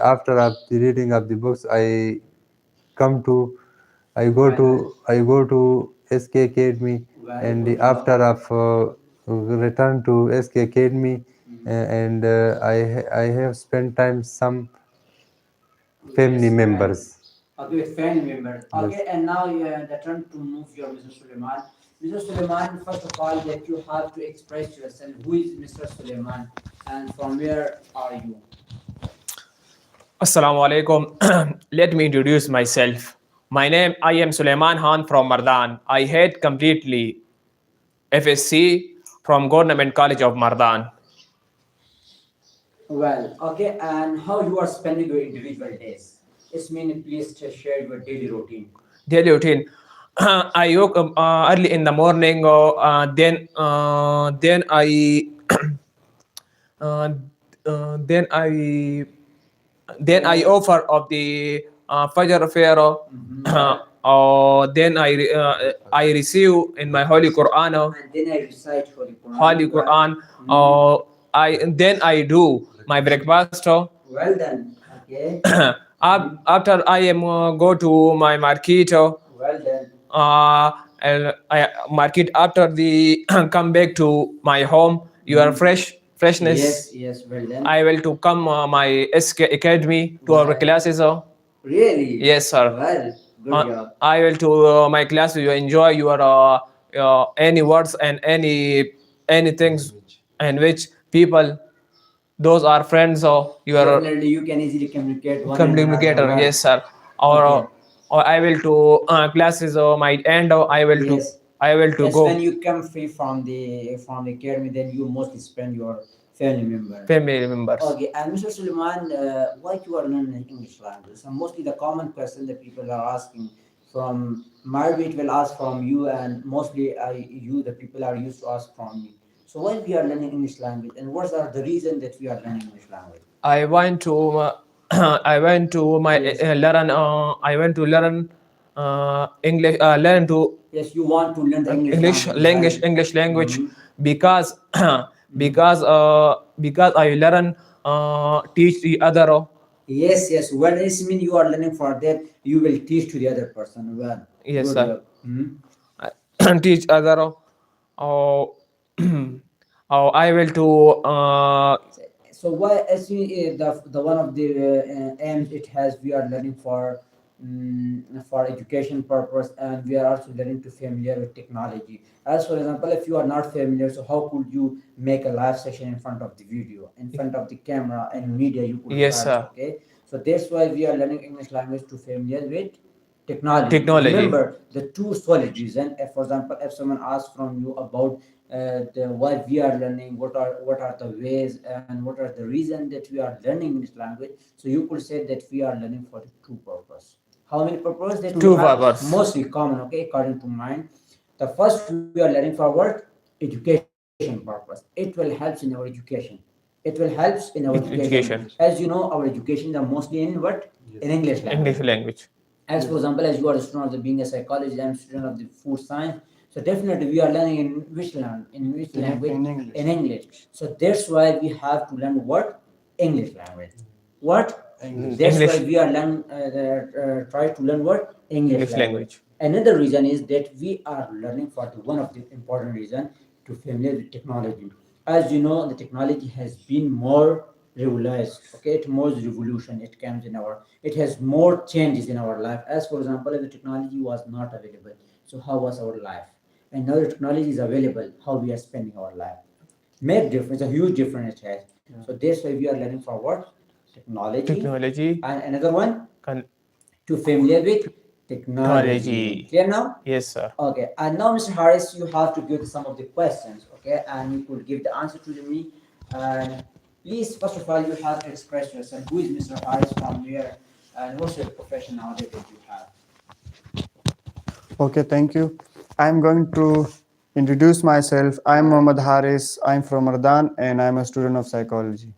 B: after of the reading of the books, come to I go to SK Academy,
A: Well,
B: and
A: good job.
B: after of return to SK Academy, and I have spent time some family
A: Yes,
B: members.
A: okay, with family members.
B: Yes.
A: Okay, and now the turn to move your Mr. Suleiman. Mr. Suleiman, first of all, that you have to express yourself. Who is Mr. Suleiman, and from where are you?
C: Assalamu alaikum. Let me introduce myself. I am Suleiman Khan from Mardan. I had completely FSC from Government College of Mardan.
A: Well, okay, and how you are spending your individual days? It's mean, please to share your daily routine.
C: Daily routine. I woke up early in the morning. Then I uh, then I offer of the Fajr affair. Then I receive in my Holy Quran.
A: And then I recite Holy Quran.
C: Holy Quran. I do my breakfast.
A: Well done. Okay.
C: After I am go to my market.
A: Well done.
C: And I market after the come back to my home. You are freshness.
A: Yes, yes, well done.
C: I will to come my SK Academy to our
A: Right.
C: classes.
A: Really?
C: Yes, sir.
A: Well, good job.
C: I will to my class. You enjoy your any words and any things and which people. Those are friends or your
A: Definitely, you can easily communicate one
C: communicator.
A: another.
C: Yes, sir. Or
A: Okay.
C: or I will to classes or my end. Or I will
A: Yes.
C: to
A: Yes,
C: go
A: when you come free from the academy, then you mostly spend your family member.
C: family members.
A: Okay, and Mr. Suleiman, why you are learning English language? So mostly the common question that people are asking from Margaret will ask from you, and mostly you, the people are used to ask from me. So why we are learning English language, and what are the reason that we are learning English language?
C: I went to I went to my
A: Yes.
C: learn. I went to learn English, learn to
A: Yes, you want to learn the
C: English language,
A: well.
C: English language,
A: Mhm.
C: because because I learn teach the other.
A: Yes, yes. When it's mean you are learning for that, you will teach to the other person. Well,
C: Yes,
A: good.
C: sir.
A: Well. Mhm.
C: Teach other. Oh, oh, I will to
A: So why as we the one of the aims it has, we are learning for education purpose, and we are also learning to familiar with technology. As for example, if you are not familiar, so how could you make a live session in front of the video, in front of the camera and media you could
C: yes,
A: search?
C: sir.
A: Okay, so that's why we are learning English language to familiar with technology.
C: Technology.
A: Remember the two solid reason. If, for example, if someone asks from you about why we are learning, what are the ways and what are the reason that we are learning English language, so you could say that we are learning for the two purpose. How many purpose that we
C: Two
A: have?
C: purpose.
A: Mostly common, okay, according to mine. The first, we are learning for what? Education purpose. It will help in our education. It will help in our education.
C: Education.
A: As you know, our education are mostly in what? In English language.
C: English language.
A: As for example, as you are a student of the being a psychologist, I'm a student of the food science. So definitely we are learning in which language?
D: in English.
A: In English. So that's why we have to learn what? English language. What?
D: English.
A: That's
C: English.
A: why we are try to learn what? English
C: English
A: language.
C: language.
A: Another reason is that we are learning for the one of the important reason to familiar with technology. As you know, the technology has been more revolutionized. Okay, it more revolution. It comes in our. It has more changes in our life. As for example, if the technology was not available, so how was our life? And now the technology is available. How we are spending our life? Make difference. A huge difference it has. So that's why we are learning for what? Technology.
C: Technology.
A: And another one,
C: Con-
A: to familiar with technology.
C: Technology.
A: Clear now?
C: Yes, sir.
A: Okay, and now, Mr. Harris, you have to give some of the questions, okay, and you could give the answer to me. And please, first of all, you have to express yourself. Who is Mr. Harris, from where, and what's your profession nowadays that you have?
E: Okay, thank you. I'm going to introduce myself. I'm Mohammad Haris. I'm from Ardan and I'm a student of psychology.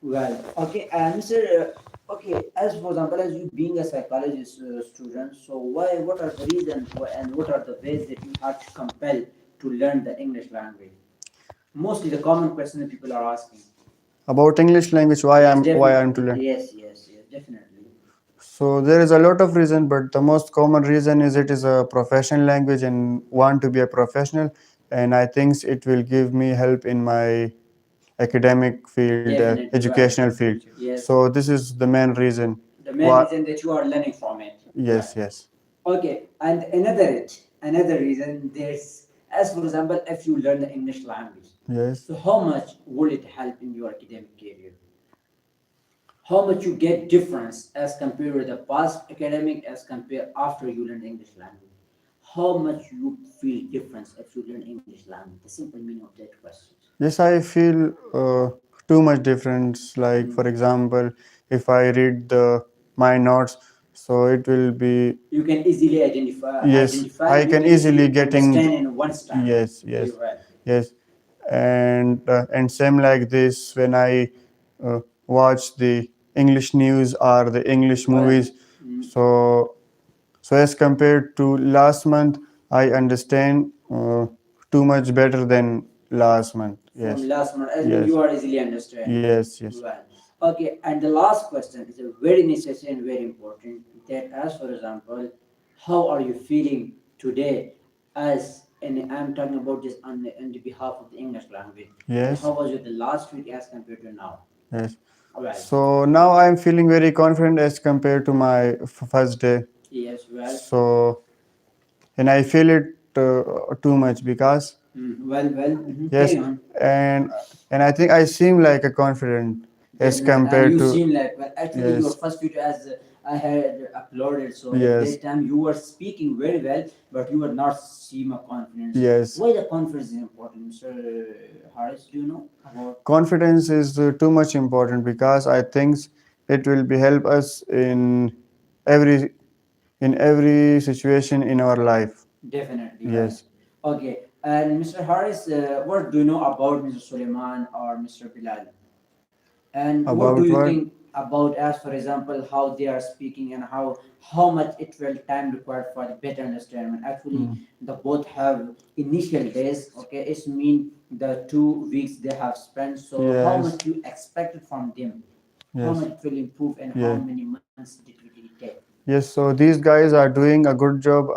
A: Well, okay, and Mr. Okay, as for example, as you being a psychologist student, so why? What are the reasons and what are the ways that you have to compel to learn the English language? Mostly the common question that people are asking.
E: About English language, why
A: Yes,
E: I'm to learn.
A: Yes, yes, yes, definitely.
E: So there is a lot of reason, but the most common reason is it is a professional language and want to be a professional. And I think it will give me help in my academic field,
A: Definitely,
E: educational
A: right.
E: field.
A: Yes.
E: So this is the main reason.
A: The main
E: why-
A: reason that you are learning from it.
E: Yes,
A: Right.
E: yes.
A: Okay, and another reason there's, as for example, if you learn the English language,
E: Yes.
A: so how much will it help in your academic career? How much you get difference as compared with the past academic as compared after you learn English language? How much you feel difference if you learn English language? The simple meaning of that question.
E: Yes, I feel too much difference. Like for example, if I read my notes, so it will be
A: You can easily identify.
E: yes.
A: Identify.
E: I
A: You
E: can easily getting
A: understand in one step.
E: yes,
A: Very
E: yes,
A: well.
E: yes, and same like this when I watch the English news or the English
A: Well,
E: movies. So so as compared to last month, I understand too much better than last month.
A: From
E: Yes.
A: last month, as
E: Yes.
A: you are easily understand.
E: Yes, yes.
A: Well, okay, and the last question is a very necessary and very important. That, as for example, how are you feeling today? As and I'm talking about this on the behalf of the English language.
E: Yes.
A: How was it the last week as compared to now?
E: Yes.
A: Well,
E: So now I'm feeling very confident as compared to my first day.
A: yes, well,
E: So, and I feel it too much because
A: Carry
E: yes,
A: on.
E: and I think I seem like a confident as
A: Definitely. And
E: compared
A: you
E: to
A: seem like, well, actually, your
E: yes,
A: first video as I had uploaded, so at
E: yes,
A: that time you were speaking very well, but you were not seem a confidence.
E: yes.
A: Why the confidence is important, Mr. Harris? Do you know about?
E: Confidence is too much important because I think it will be help us every in every situation in our life.
A: Definitely.
E: Yes.
A: Right. Okay. And Mr. Harris, what do you know about Mr. Suleiman or Mr. Bilal? And what do
E: About
A: you
E: what?
A: think about, as for example, how they are speaking and how much it will time required for the better understanding. Actually, the both have initial days. Okay, it's mean the 2 weeks they have spent. So how
E: Yes.
A: much you expected from them? How
E: Yes.
A: much it will improve and how
E: Yeah.
A: many months it will take?
E: Yes, so these guys are doing a good job,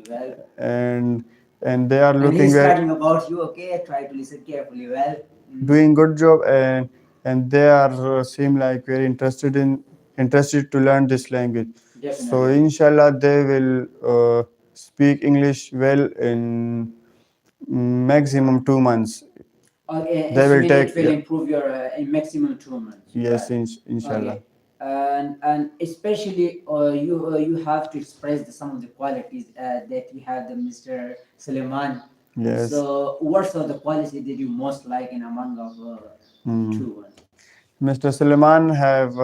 A: Well,
E: and they are
A: and
E: looking
A: he's
E: at
A: starting about you. Okay, try to listen carefully. Well,
E: doing good job, and they are seem like very interested to learn this language. So
A: definitely.
E: inshallah they will speak English well in maximum 2 months.
A: Okay,
E: They
A: it's
E: will
A: mean
E: take,
A: it will
E: yeah.
A: improve your in maximum 2 months.
E: Yes,
A: Right.
E: inshallah.
A: Okay, and especially you have to express some of the qualities that we have the Mr. Suleiman.
E: Yes.
A: So, what are the qualities that you most like in among of two?
E: Mr. Suleiman have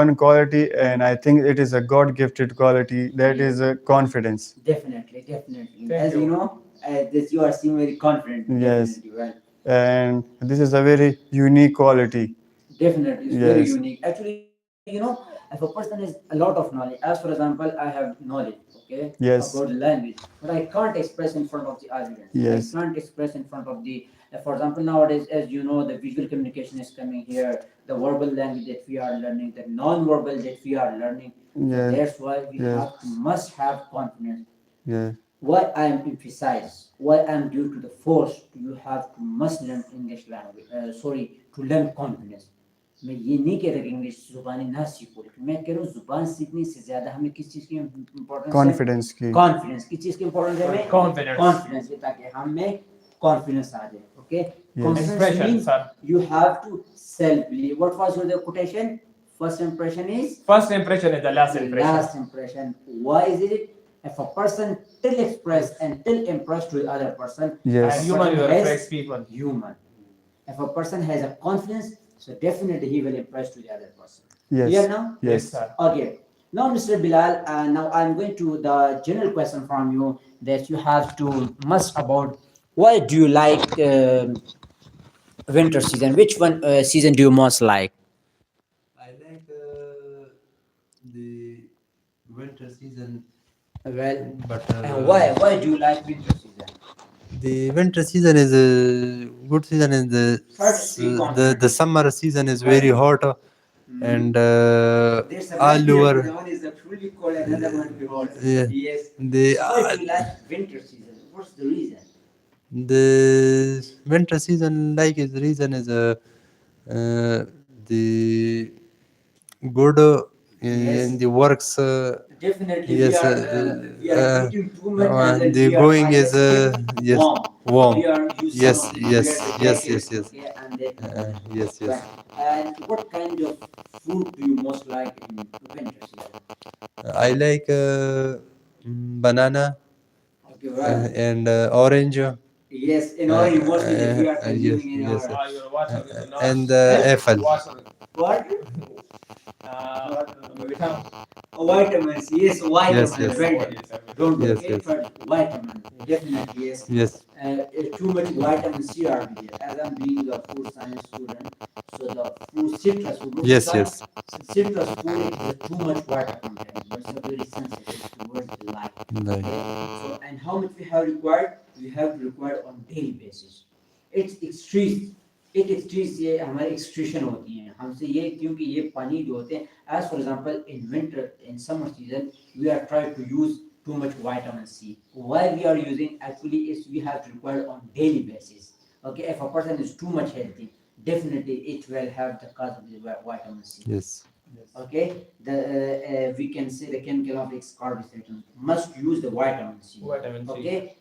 E: one quality, and I think it is a God-gifted quality. That is confidence.
A: Definitely, definitely.
C: Thank
A: As you
C: you.
A: know, that you are seem very confident.
E: Yes,
A: Definitely, well.
E: and this is a very unique quality.
A: Definitely, it's very
E: Yes,
A: unique. Actually, if a person has a lot of knowledge, as for example, I have knowledge, okay, about the
E: yes,
A: language, but I can't express in front of the audience. I can't
E: yes,
A: express in front of the, for example, nowadays, as you know, the visual communication is coming here, the verbal language that we are learning, the non-verbal that we are learning. So
E: yes,
A: that's why we
E: yes,
A: have to must have confidence.
E: yes.
A: Why I am emphasize, why I am due to the force, you have to must learn English language. Sorry, to learn confidence. मैं ये नहीं कह रहा कि English जुबानी ना सीखो, लेकिन मैं कह रहा हूँ जुबान सीखने से ज्यादा हमें किस चीज़ की इम्पोर्टेंस है?
E: Confidence की.
A: कॉन्फिडेंस किस चीज़ की इम्पोर्टेंस है हमें?
C: Confidence.
A: कॉन्फिडेंस की, ताकि हमें कॉन्फिडेंस आ जाए. Okay, confidence
C: Impression,
A: means
C: sir.
A: you have to self believe. What was your quotation? First impression is
C: First impression is the last impression.
A: last impression. Why is it? If a person till express and till impress to the other person,
E: Yes.
C: And human
A: person
C: reflects
A: has
C: people.
A: human. If a person has a confidence, so definitely he will impress to the other person.
E: Yes.
A: Clear now?
C: Yes,
E: Yes.
C: sir.
A: Okay. Now, Mr. Bilal, now I'm going to the general question from you that you have to must about why do you like winter season? Which one season do you most like?
B: I like the winter season,
A: Well,
B: but
A: and why do you like winter season?
B: the winter season is a good season, and
A: First, be
B: the
A: confident.
B: summer season is very hot, and
A: There's a
B: all
A: man here,
B: over.
A: one is truly cold, another one is hot.
B: Yeah.
A: Yes.
B: The
A: So why do you like winter season? What's the reason?
B: the winter season like is reason is the good
A: Yes.
B: in the works.
A: Definitely,
B: Yes,
A: we are eating too much, and then
B: the
A: we are
B: going
A: trying
B: is
A: to keep
B: yes,
A: warm.
B: warm.
A: We are using
B: Yes,
A: some of the
B: yes,
A: wear the
B: yes,
A: jackets,
B: yes, yes.
A: okay, and then
B: Yes, yes.
A: right. And what kind of food do you most like in winter season?
B: I like banana
A: Okay, right.
B: and orange.
A: Yes, in our mostly that we are
B: Yes,
A: consuming in
B: yes.
A: our
C: Your water with the
B: And
C: nurse.
B: apple.
C: Water.
A: what?
C: Vitamin.
A: Vitamins, yes, vitamins,
B: yes.
A: vitamins. Don't
B: Yes,
A: forget
B: yes.
A: for vitamin. Definitely, yes.
B: Yes.
A: Too much vitamin C are there. As I'm being a food science student, so the food citrus food.
B: Yes, yes.
A: Citrus food is too much water content, but it's very sensitive towards the light.
B: Right.
A: Okay? So and how much we have required? We have required on daily basis. It's extreme. एक एक्सट्रीज ये हमारी एक्सट्रीशन होती है हमसे ये क्योंकि ये पानी जो होते हैं as for example in winter in summer season we are try to use too much vitamin C. Why we are using actually is we have to require on daily basis. Okay, if a person is too much healthy, definitely it will have the cause of the vitamin C.
B: Yes.
A: Okay, we can say the chemical of ascorbic must use the vitamin C.
C: Vitamin C.
A: Okay,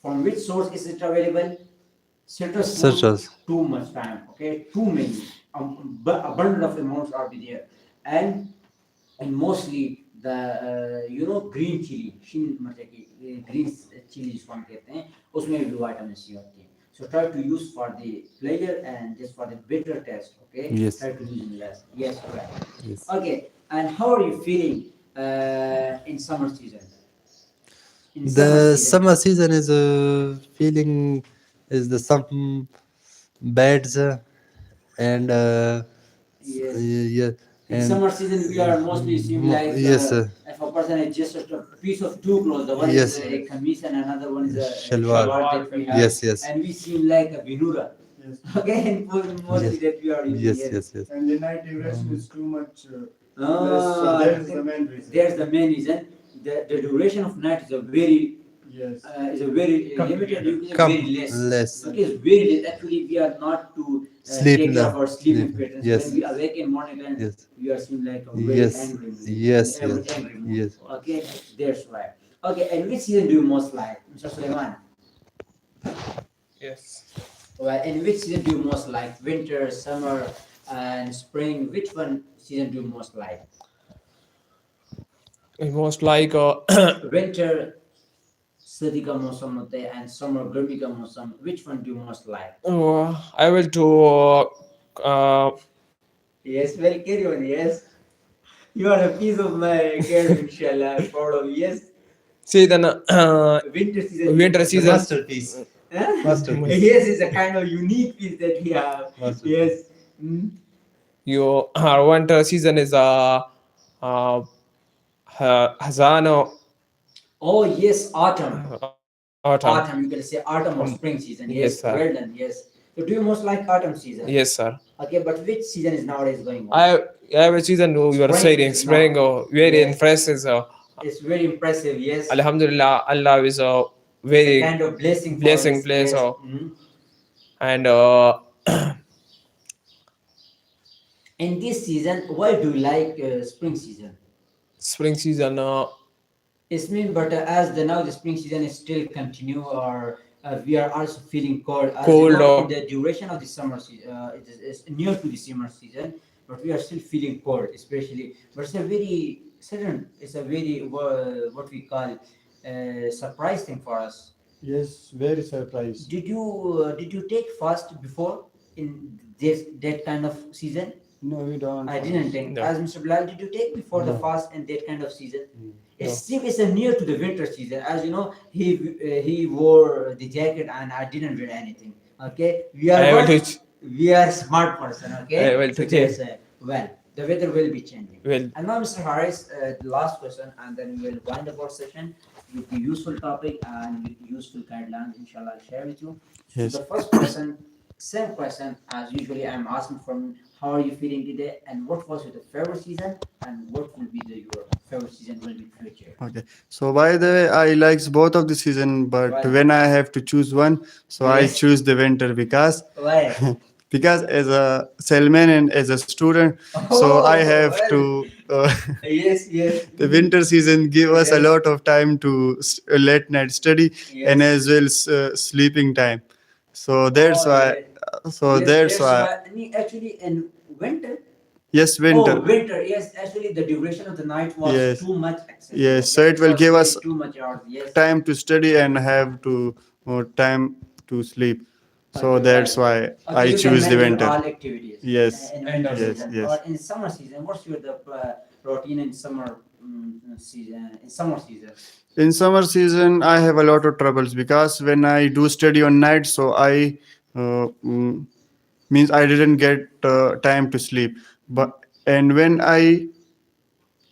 A: from which source is it available? Citrus food,
B: Citrus.
A: too much time, okay, too many, abundant of amounts are be there, and mostly the green chili, मतलब कि green chili जिसको हम कहते हैं, उसमें भी vitamin C होती है. So try to use for the pleasure and just for the better taste, okay?
B: Yes.
A: Try to use in less. Yes, correct.
B: Yes.
A: Okay, and how are you feeling in summer season? In
B: The
A: season.
B: summer season is a feeling is the some birds and
A: Yes.
B: yeah,
A: In
B: And
A: summer season, we are mostly seem like
B: yes, sir.
A: if a person has just a piece of two clothes, the one
B: Yes.
A: is a kameez and another one is a
B: Shalwar.
A: shalwar that we have,
B: Yes, yes.
A: and we seem like a binura.
D: Yes.
A: Okay, and mostly
B: Yes.
A: that we are using.
B: Yes, yes, yes.
D: And the night duration is too much less,
A: Ah,
D: so that is the main reason.
A: There's the main reason. The duration of night is a very
D: Yes.
A: is a very limited. You can say
B: Come
A: very less.
B: less.
A: Okay, it's very less. Actually, we are not to
B: Sleep
A: take care
B: now.
A: of our sleeping
B: Sleep.
A: patterns.
B: Yes.
A: When we awake in morning, then
B: Yes.
A: we are seem like a very
B: Yes.
A: angry mood.
B: Yes,
A: Angry,
B: yes.
A: angry mood.
B: Yes.
A: Okay, that's why. Okay, and which season do you most like, Mr. Suleiman?
C: Yes.
A: Well, and which season do you most like? Winter, summer, and spring. Which one season do you most like?
C: Most like
A: Winter सर्दी का मौसम होता है and summer गर्मी का मौसम. Which one do you most like?
C: I will do
A: Yes, well, carry on. Yes, you are a piece of my care, inshallah. I'm proud of you. Yes,
C: season
A: winter season.
C: winter season.
B: Masterpiece.
A: Huh?
B: Masterpiece.
A: Yes, it's a kind of unique piece that we have.
B: Masterpiece.
A: Yes. Mm.
C: Your winter season is Hazano
A: Oh yes, autumn.
C: autumn.
A: Autumn. You can say autumn or spring season. Yes,
C: Yes, sir.
A: well done. Yes. So do you most like autumn season?
C: Yes, sir.
A: Okay, but which season is nowadays going on?
C: I have a season you are
A: Spring
C: saying
A: is
C: spring
A: now.
C: or very
A: Yes.
C: impressive.
A: It's very impressive. Yes.
C: Alhamdulillah, Allah is a
A: It's a
C: very
A: kind of blessing. For
C: blessing
A: us.
C: place.
A: Yes.
C: Oh. And
A: In this season, why do you like spring season?
C: spring season.
A: It's mean, but as the now the spring season is still continue, or we are also feeling cold. As
C: Cold,
A: you know,
C: or-
A: in the duration of the summer season, it's near to the summer season, but we are still feeling cold, especially. But it's a very sudden. It's a very what we call surprise thing for us.
D: Yes, very surprised.
A: Did you take fast before in this that kind of season?
D: No, we don't.
A: I didn't think.
C: No.
A: As Mr. Bilal, did you take before the
D: No.
A: fast and that kind of season?
C: No.
A: It's still it's a near to the winter season. As you know, he wore the jacket and I didn't wear anything. Okay, we are
C: I will
A: what?
C: teach.
A: We are smart person. Okay,
C: I will
A: So
C: teach
A: there's, well, the weather will be changing.
C: Well,
A: And now, Mr. Harris, the last question, and then we will wind up our session with the useful topic and with useful guidelines. Inshallah, I'll share with you.
B: Yes.
A: So the first question, same question as usually I'm asking from how are you feeling today and what was your favorite season and what will be your favorite season will be future.
E: Okay. So by the way, I likes both of the season, but
A: Right.
E: when I have to choose one, so I
A: Yes.
E: choose the winter because
A: Why?
E: as a salesman and as a student, so I have
A: well,
E: to.
A: Yes, yes.
E: The winter season give us a
A: Yes.
E: lot of time to late night study
A: Yes.
E: and as well sleeping time. So that's
A: Oh,
E: why. So
A: Yes,
E: that's why.
A: Actually, in winter.
E: Yes, winter.
A: Oh, winter. Yes, actually, the duration of the night was
E: Yes.
A: too much. Excessive.
E: Yes, so it will
A: was
E: give
A: way
E: us
A: too much hours. Yes.
E: Time to study and have to time to sleep. So
A: Okay,
E: that's
A: right.
E: why
A: Okay,
E: I
A: you can
E: choose the
A: manage
E: winter.
A: all activities.
E: Yes.
A: In winter
E: Yes,
A: season.
E: yes.
A: Or in summer season, what's your routine in summer season? In summer season.
E: In summer season, I have a lot of troubles because when I do study on night, so I means I didn't get time to sleep. But and when I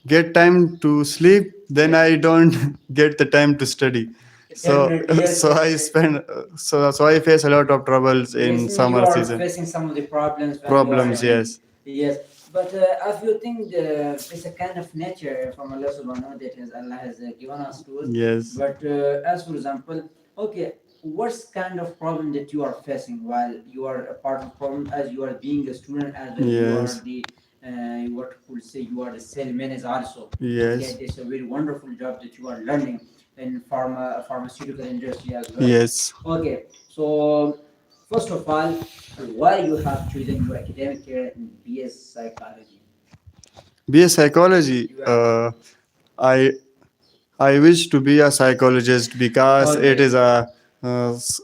E: get time to sleep, then I don't get the time to study. So
A: Definitely, yes,
E: so I
A: definitely.
E: spend so I face a lot of troubles in
A: Yes,
E: summer
A: you are
E: season.
A: facing some of the problems. when
E: Problems,
A: you are,
E: yes.
A: Yes, but if you think it's a kind of nature from Allah Subhanahu that Allah has given us to us.
E: Yes.
A: But as for example, okay, what's kind of problem that you are facing while you are a part of problem as you are being a student as well you
E: Yes.
A: are the what could say you are the salesman is also.
E: Yes.
A: Okay, it's a very wonderful job that you are learning in pharmaceutical industry as well.
E: Yes.
A: Okay, so first of all, why you have chosen your academic career in BS psychology?
E: BA psychology.
A: Yeah.
E: I wish to be a psychologist because it
A: Okay.
E: is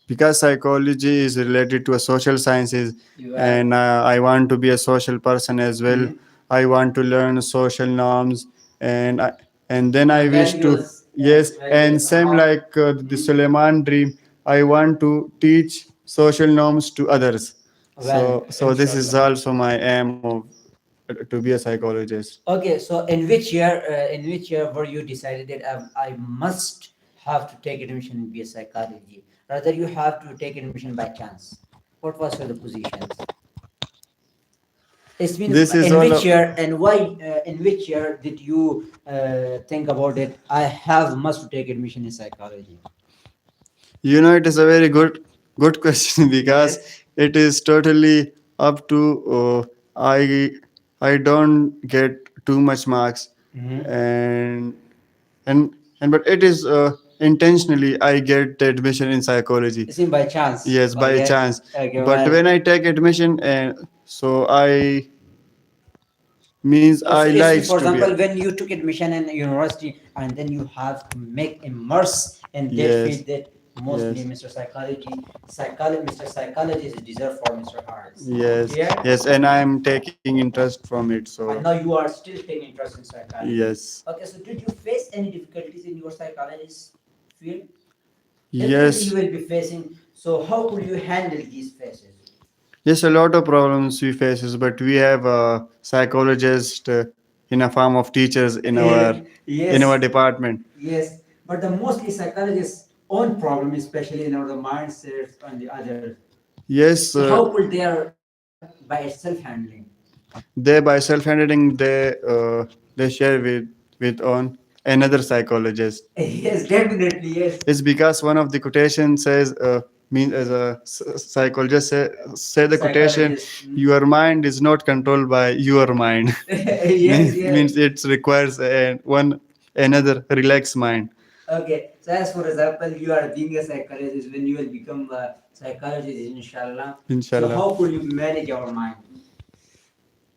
E: because psychology is related to a social sciences,
A: You
E: and I want to be a social person as well.
A: Mhm.
E: I want to learn social norms, and then I wish to
A: Values,
E: yes,
A: values,
E: and same
A: how-
E: like the Suleiman dream. I want to teach social norms to others.
A: Well,
E: So this is
A: inshallah.
E: also my aim of to be a psychologist.
A: Okay, so in which year were you decided that I must have to take admission in BS psychology, rather you have to take admission by chance? What was your positions? It means
E: This is
A: in
E: all
A: which
E: of-
A: year and why? In which year did you think about it? I have must to take admission in psychology.
E: You know, it is a very good question because it is totally up to I don't get too much marks, and and but it is intentionally I get the admission in psychology.
A: It's in by chance.
E: Yes, by
A: Okay.
E: chance.
A: Okay,
E: But
A: well.
E: when I take admission, and so I means I
A: So
E: like
A: for
E: to be.
A: example, when you took admission in university and then you have to make immerse in that
E: Yes.
A: field that mostly
E: Yes.
A: Mr. Mr. Psychologist deserve for Mr. Harris.
E: Yes,
A: Yeah?
E: yes, and I'm taking interest from it.
A: And
E: So
A: now you are still taking interest in psychology.
E: yes,
A: Okay, so did you face any difficulties in your psychologist field?
E: yes,
A: You will be facing. So how could you handle these phases?
E: yes. A lot of problems we faces, but we have a psychologist in a form of teachers in our
A: Yes.
E: in our department.
A: Yes, but the mostly psychologists' own problem, especially in the mindsets and the others.
E: Yes,
A: So how could they are by itself handling?
E: they by self-handling they share with on another psychologist.
A: Yes, definitely, yes.
E: It's because one of the quotation says mean as a psychologist say the quotation,
A: Psychologist.
E: your mind is not controlled by your mind.
A: Yes, yes.
E: Means it requires one another relaxed mind.
A: Okay, so as for example, you are being a psychologist when you will become a psychologist, inshallah.
E: Inshallah.
A: So how could you manage your mind?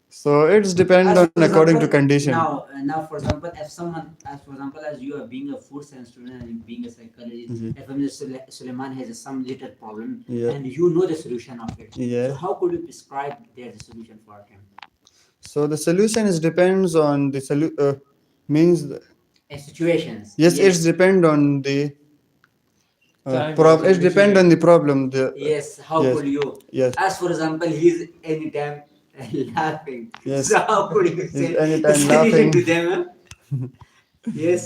E: So it's depend
A: As
E: on
A: for
E: according to
A: example,
E: condition.
A: now, for example, if someone, as for example, as you are being a food science student and being a psychologist,
E: Mhm.
A: if Mr. Suleiman has some little problem
E: Yeah.
A: and you know the solution of it,
E: Yeah.
A: so how could you prescribe there the solution for him?
E: So the solution is depends on the means
A: In situations.
E: yes, it's depend on the
C: Time
E: problem. It
C: and
E: depend on the problem. The
A: Yes, how
E: yes.
A: could you?
E: Yes.
A: As for example, he's anytime laughing.
E: Yes.
A: So how could you
E: He's
A: say
E: anytime
A: solution
E: laughing.
A: to them? Huh? Yes.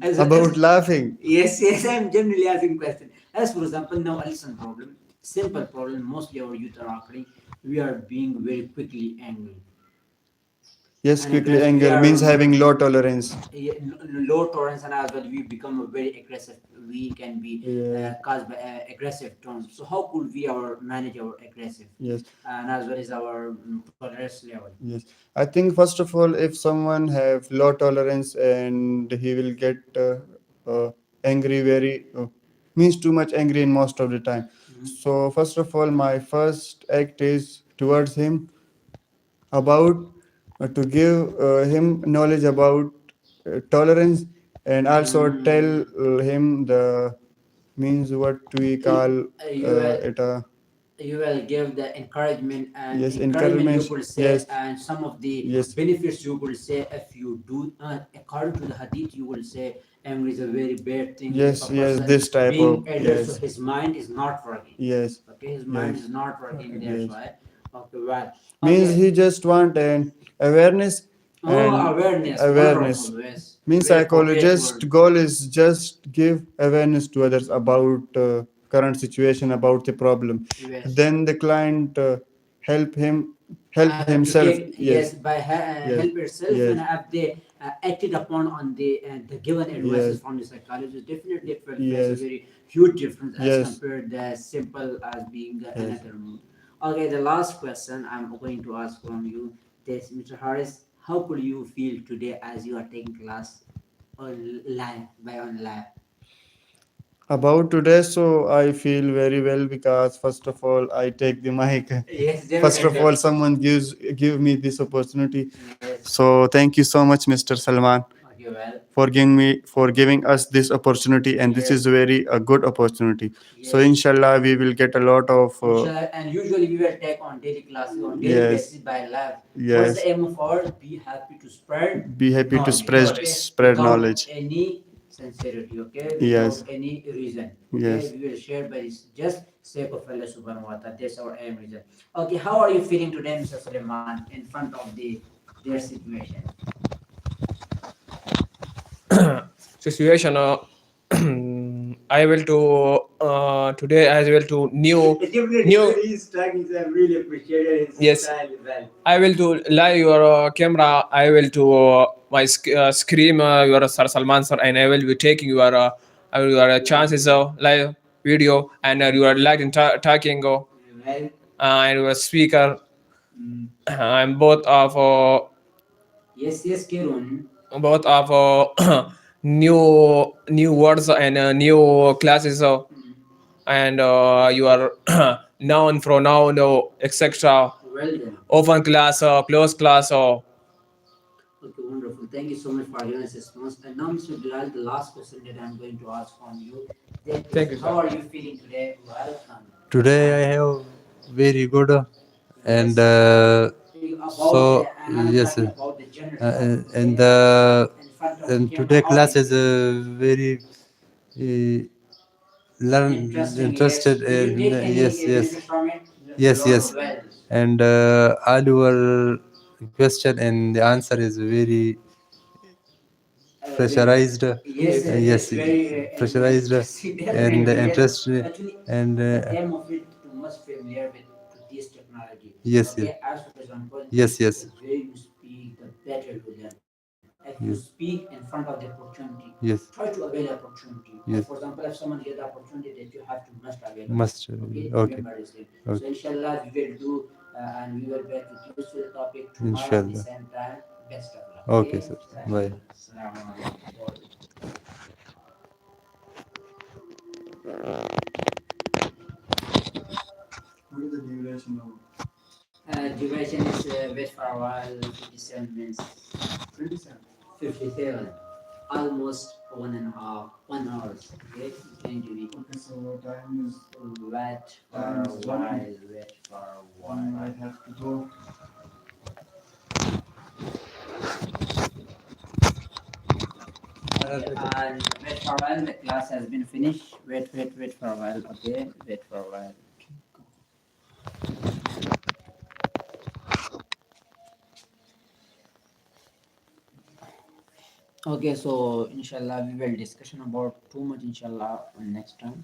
A: As-
E: about
A: as-
E: laughing.
A: Yes, I'm generally asking question. As for example, now a listen problem, simple problem, mostly our youth are occurring, we are being very quickly angry.
E: Yes,
A: And
E: quickly
A: aggressive.
E: anger
A: We are-
E: means having low tolerance.
A: Low tolerance and as well we become a very aggressive. We can be
E: Yeah.
A: caused by aggressive tones. So how could we manage our aggressive
E: Yes,
A: and as well as our tolerance level?
E: yes. I think first of all, if someone have low tolerance and he will get angry very means too much angry in most of the time. So first of all, my first act is towards him about to give him knowledge about tolerance and also tell him the means what we call
A: You will-
E: it
A: you will give the encouragement and
E: Yes,
A: you
E: encouragement,
A: could say
E: yes.
A: and some of the
E: Yes.
A: benefits you could say if you do according to the hadith you will say anger is a very bad thing.
E: Yes,
A: If a
E: yes,
A: person
E: this type
A: being
E: of-
A: elder,
E: yes.
A: so his mind is not working.
E: yes
A: Okay, his mind
E: Yes.
A: is not working. That's
E: Yes.
A: why. Okay, well.
E: means
A: Okay.
E: he just want an awareness and
A: Awareness.
E: awareness.
A: Wonderful, yes.
E: Means
A: Very
E: psychologist
A: appropriate word.
E: goal is just give awareness to others about current situation about the problem.
A: Yes.
E: Then the client help
A: To
E: himself.
A: take- yes, by
E: Yes.
A: help yourself
E: Yes.
A: and if they acted upon on the given advices
E: Yes.
A: from the psychologist, definitely it will make a
E: Yes.
A: very huge difference as
E: Yes.
A: compared the simple as being
E: Yes.
A: another mood. Okay, the last question I'm going to ask from you is, Mr. Harris, how could you feel today as you are taking class on live?
E: About today, so I feel very well because first of all I take the mic.
A: Yes,
E: First of all, someone give me this opportunity.
A: yes.
E: So thank you so much, Mr. Salman,
A: Okay, well,
E: for giving us this opportunity, and this
A: Yes.
E: is very a good opportunity. So
A: yes.
E: inshallah, we will get a lot of
A: Inshallah, and usually we will take on daily classes on daily
E: Yes.
A: basis by live.
E: Yes.
A: What's the aim of ours? Be happy to spread.
E: be happy to
A: knowledge,
E: spread
A: okay?
E: spread
A: Without
E: knowledge.
A: Any sincerity, okay,
E: Yes.
A: without any reason. Okay,
E: Yes.
A: we will share by this just sake of Allah subhanahu wa ta'ala. That's our aim reason. Okay, how are you feeling today, Mr. Suleiman, in front of their situation?
C: Situation. I will to today as well to new
A: He's talking, so I really appreciate his
C: Yes.
A: style well.
C: I will to live your camera. I will to my scream your Sir Salman sir, and I will be taking your chances live video and your light in talking
A: Well,
C: and your speaker.
A: mm,
C: I'm both of
A: yes, Kirun.
C: new words and new classes
A: Mm,
C: and your noun pronoun etc.
A: well done.
C: Open class close class
A: Okay, wonderful. Thank you so much for your response. And now, Mr. Bilal, the last question that I'm going to ask from you. That is,
C: Thank you,
A: how
C: sir.
A: are you feeling today? Welcome.
B: Today I have very good and
A: About
B: so
A: and I'm
B: yes,
A: talking about the general topic,
B: and
A: okay? In front of the
B: and
A: camera,
B: today
A: how are
B: class
A: you
B: is
A: feeling?
B: very uh, learn
A: Interesting,
B: interested
A: yes. Did you
B: in
A: take any
B: yes
A: benefit from it?
B: yes yes
A: Well,
B: and all your question and the answer is very pressurized
A: yes,
B: yes
A: it's very
B: pressurized
A: interesting,
B: and
A: definitely. Yes.
B: interested
A: Actually,
B: and
A: the aim of it to much familiar with to this technology.
B: yes
A: Okay, as for example,
B: yes yes
A: the way you speak, the better you learn. If you
B: yes
A: speak in front of the opportunity,
B: yes
A: try to avail the opportunity.
B: yes
A: For example, if someone get the opportunity that you have to must avail it.
B: must
A: Okay,
B: okay
A: remember this thing. So
B: okay
A: inshallah we will do and we will back with useful topic tomorrow at the
B: inshallah
A: same time. Best of luck.
B: okay
A: Okay.
B: sir bye
A: Assalamu alaikum.
D: What is the duration of
A: Duration is wait for a while, 57 minutes.
D: 27?
A: 57. Almost 1 hour. Okay, it's going to be
D: Okay, so time is
A: wait for
D: Time
A: a
D: is
A: while.
D: running.
A: Wait for a
D: I
A: while.
D: have to go.
A: Okay, and wait for a while. The class has been finished. Wait for a while. Okay, wait for a while. Okay, so inshallah we will discussion about too much inshallah on next time.